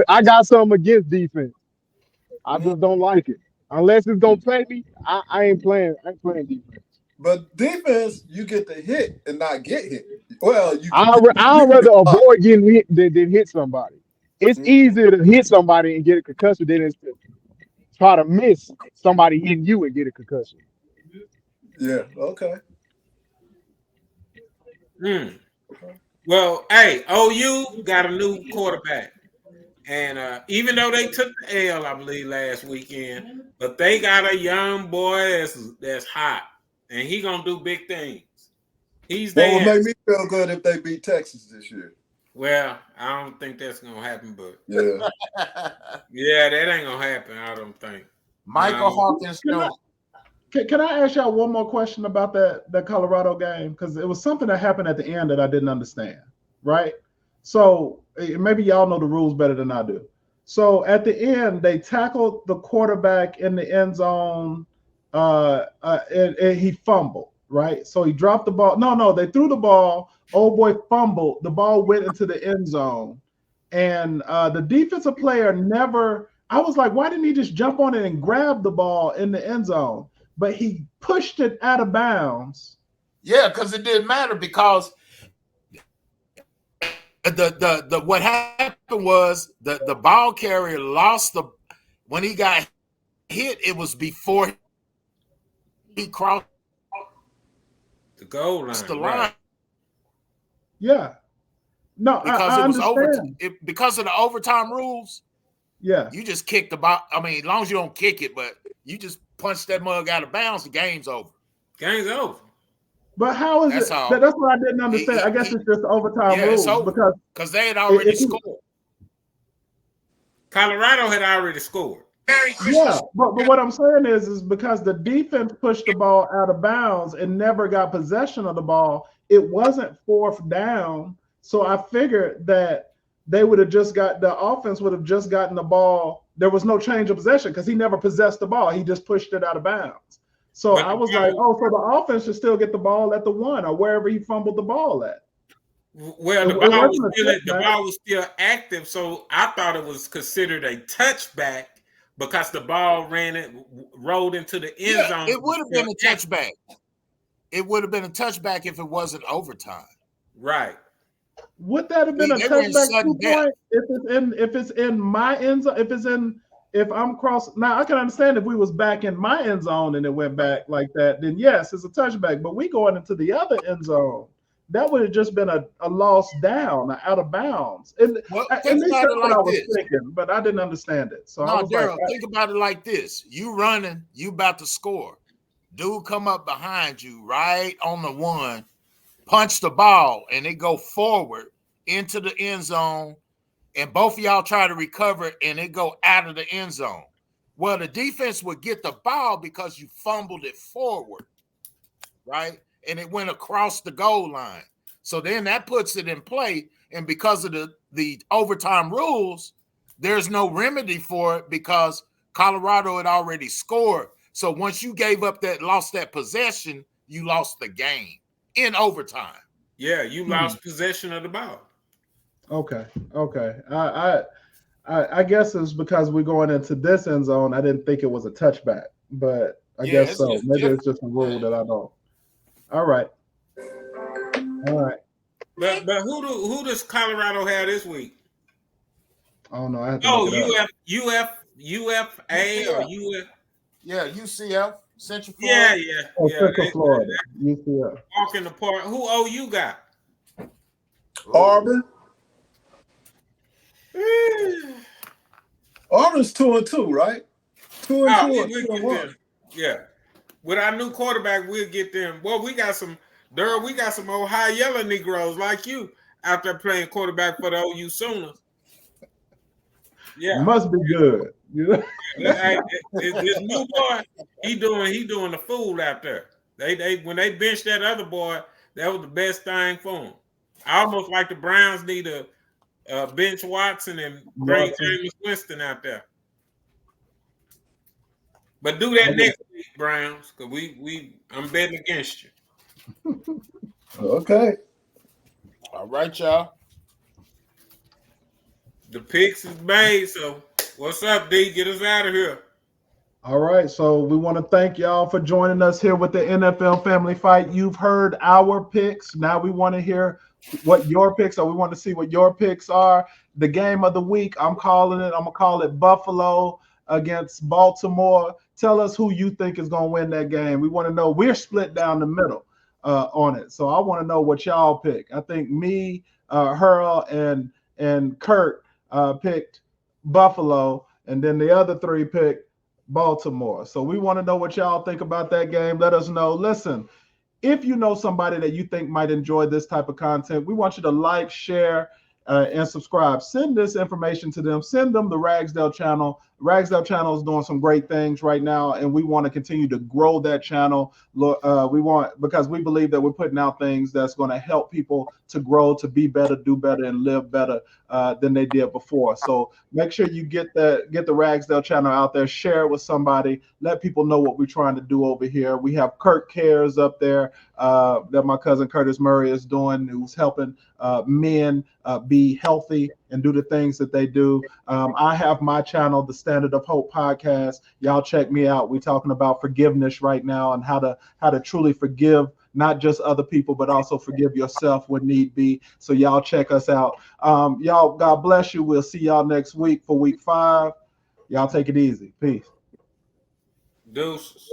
I got something against defense. I just don't like it. Unless it's gonna play me, I ain't playing defense. But defense, you get to hit and not get hit. Well, I'd rather avoid getting hit than hit somebody. It's easier to hit somebody and get a concussion than it's to try to miss somebody hitting you and get a concussion. Yeah. Okay. Well, hey, OU got a new quarterback. And even though they took the L, I believe, last weekend, but they got a young boy that's hot, and he gonna do big things. He's there. Well, it would make me feel good if they beat Texas this year. Well, I don't think that's gonna happen, but yeah, that ain't gonna happen. I don't think. Michael Hawkins. Can I ask y'all one more question about that Colorado game? Because it was something that happened at the end that I didn't understand, right? So maybe y'all know the rules better than I do. So at the end, they tackled the quarterback in the end zone, and he fumbled, right? So he dropped the ball. No, they threw the ball. Old boy fumbled. The ball went into the end zone, and the defensive player never. I was like, why didn't he just jump on it and grab the ball in the end zone? But he pushed it out of bounds. Yeah, because it didn't matter because the what happened was the ball carrier lost the when he got hit. It was before he crossed The goal line. the line. Right. Yeah. No, Because I it was understand. because of the overtime rules. Yeah. You just kick the ball. I mean, as long as you don't kick it, but you just punch that mug out of bounds, the game's over. Game's over. But how is That's it? all. That's what I didn't understand. I guess it's just overtime Yeah, it's rules over. because They had already if he- scored. Colorado had already scored. yeah, but what I'm saying is because the defense pushed the ball out of bounds and never got possession of the ball, it wasn't fourth down. So I figured that they would have just got the offense would have just gotten the ball. There was no change of possession because he never possessed the ball. He just pushed it out of bounds. So But I was like, oh, so the offense should still get the ball at the 1 or wherever he fumbled the ball at. Well, the It ball wasn't a the touchback. ball was still active, so I thought it was considered a touchback because the ball rolled into the end zone. It would have been a touchback. It would have been a touchback if it wasn't overtime. Right. Would that have been a They were in touchback sudden 2 point if it's in my end zone? If I'm cross now, I can understand if we was back in my end zone and it went back like that, then yes, it's a touchback. But we going into the other end zone, that would have just been a lost down, out of bounds. And Well, at think least about that's it what I like was this. thinking, but I didn't understand it. So I No, was Daryl, like, think about it like this. You running, you about to score. Dude come up behind you right on the 1, punch the ball, and it go forward into the end zone, and both of y'all try to recover, and it go out of the end zone. Well, the defense would get the ball because you fumbled it forward, right? And it went across the goal line. So then that puts it in play, and because of the overtime rules, there's no remedy for it because Colorado had already scored. So once you gave up lost that possession, you lost the game in overtime. Yeah, you lost possession of the ball. okay. I guess it's because we're going into this end zone. I didn't think it was a touchback, but I Yeah, guess it's so. just Maybe different. it's just a rule that I don't. All right. But who does Colorado have this week? I don't know. I have to Oh, look it up. UFA or UF. Yeah, UCF, Central Yeah, Florida. yeah. Oh, yeah. Central They Florida. UCF. walk in the park. Who OU got? Auburn. Auburn's 2-2, right? 2-2 Oh, or we 2-1. get them. Yeah. With our new quarterback, we'll get them. Well, we got some old high yellow Negroes like you out there playing quarterback for the OU Sooners. Yeah. Must be good. Hey, this new boy, he doing the fool out there. They when they benched that other boy, that was the best thing for him. I almost like the Browns need to bench Watson and bring Jameis Winston out there. But do that next week, Browns, because I'm betting against you. Okay. All right, y'all. The picks is made, so what's up, D? Get us out of here. All right, so we want to thank y'all for joining us here with the NFL Family Fight. You've heard our picks. Now we want to hear what your picks are. We want to see what your picks are. The game of the week, I'm going to call it Buffalo against Baltimore. Tell us who you think is going to win that game. We want to know. We're split down the middle on it. So I want to know what y'all pick. I think me, Hurl, and Kurt picked Buffalo, and then the other three picked Baltimore. So we want to know what y'all think about that game. Let us know. Listen, if you know somebody that you think might enjoy this type of content, we want you to like, share, and subscribe. Send this information to them. Send them the Ragsdale channel Ragsdale channel is doing some great things right now, and we want to continue to grow that channel. Because we believe that we're putting out things that's going to help people to grow, to be better, do better, and live better than they did before. So make sure you get the Ragsdale channel out there, share it with somebody, let people know what we're trying to do over here. We have Kurt Cares up there that my cousin Curtis Murray is doing, who's helping men be healthy and do the things that they do. I have my channel, the Standard of Hope podcast. Y'all check me out. We're talking about forgiveness right now and how to truly forgive not just other people, but also forgive yourself when need be. So y'all check us out. Y'all, God bless you. We'll see y'all next week for week 5. Y'all take it easy. Peace. Deuces.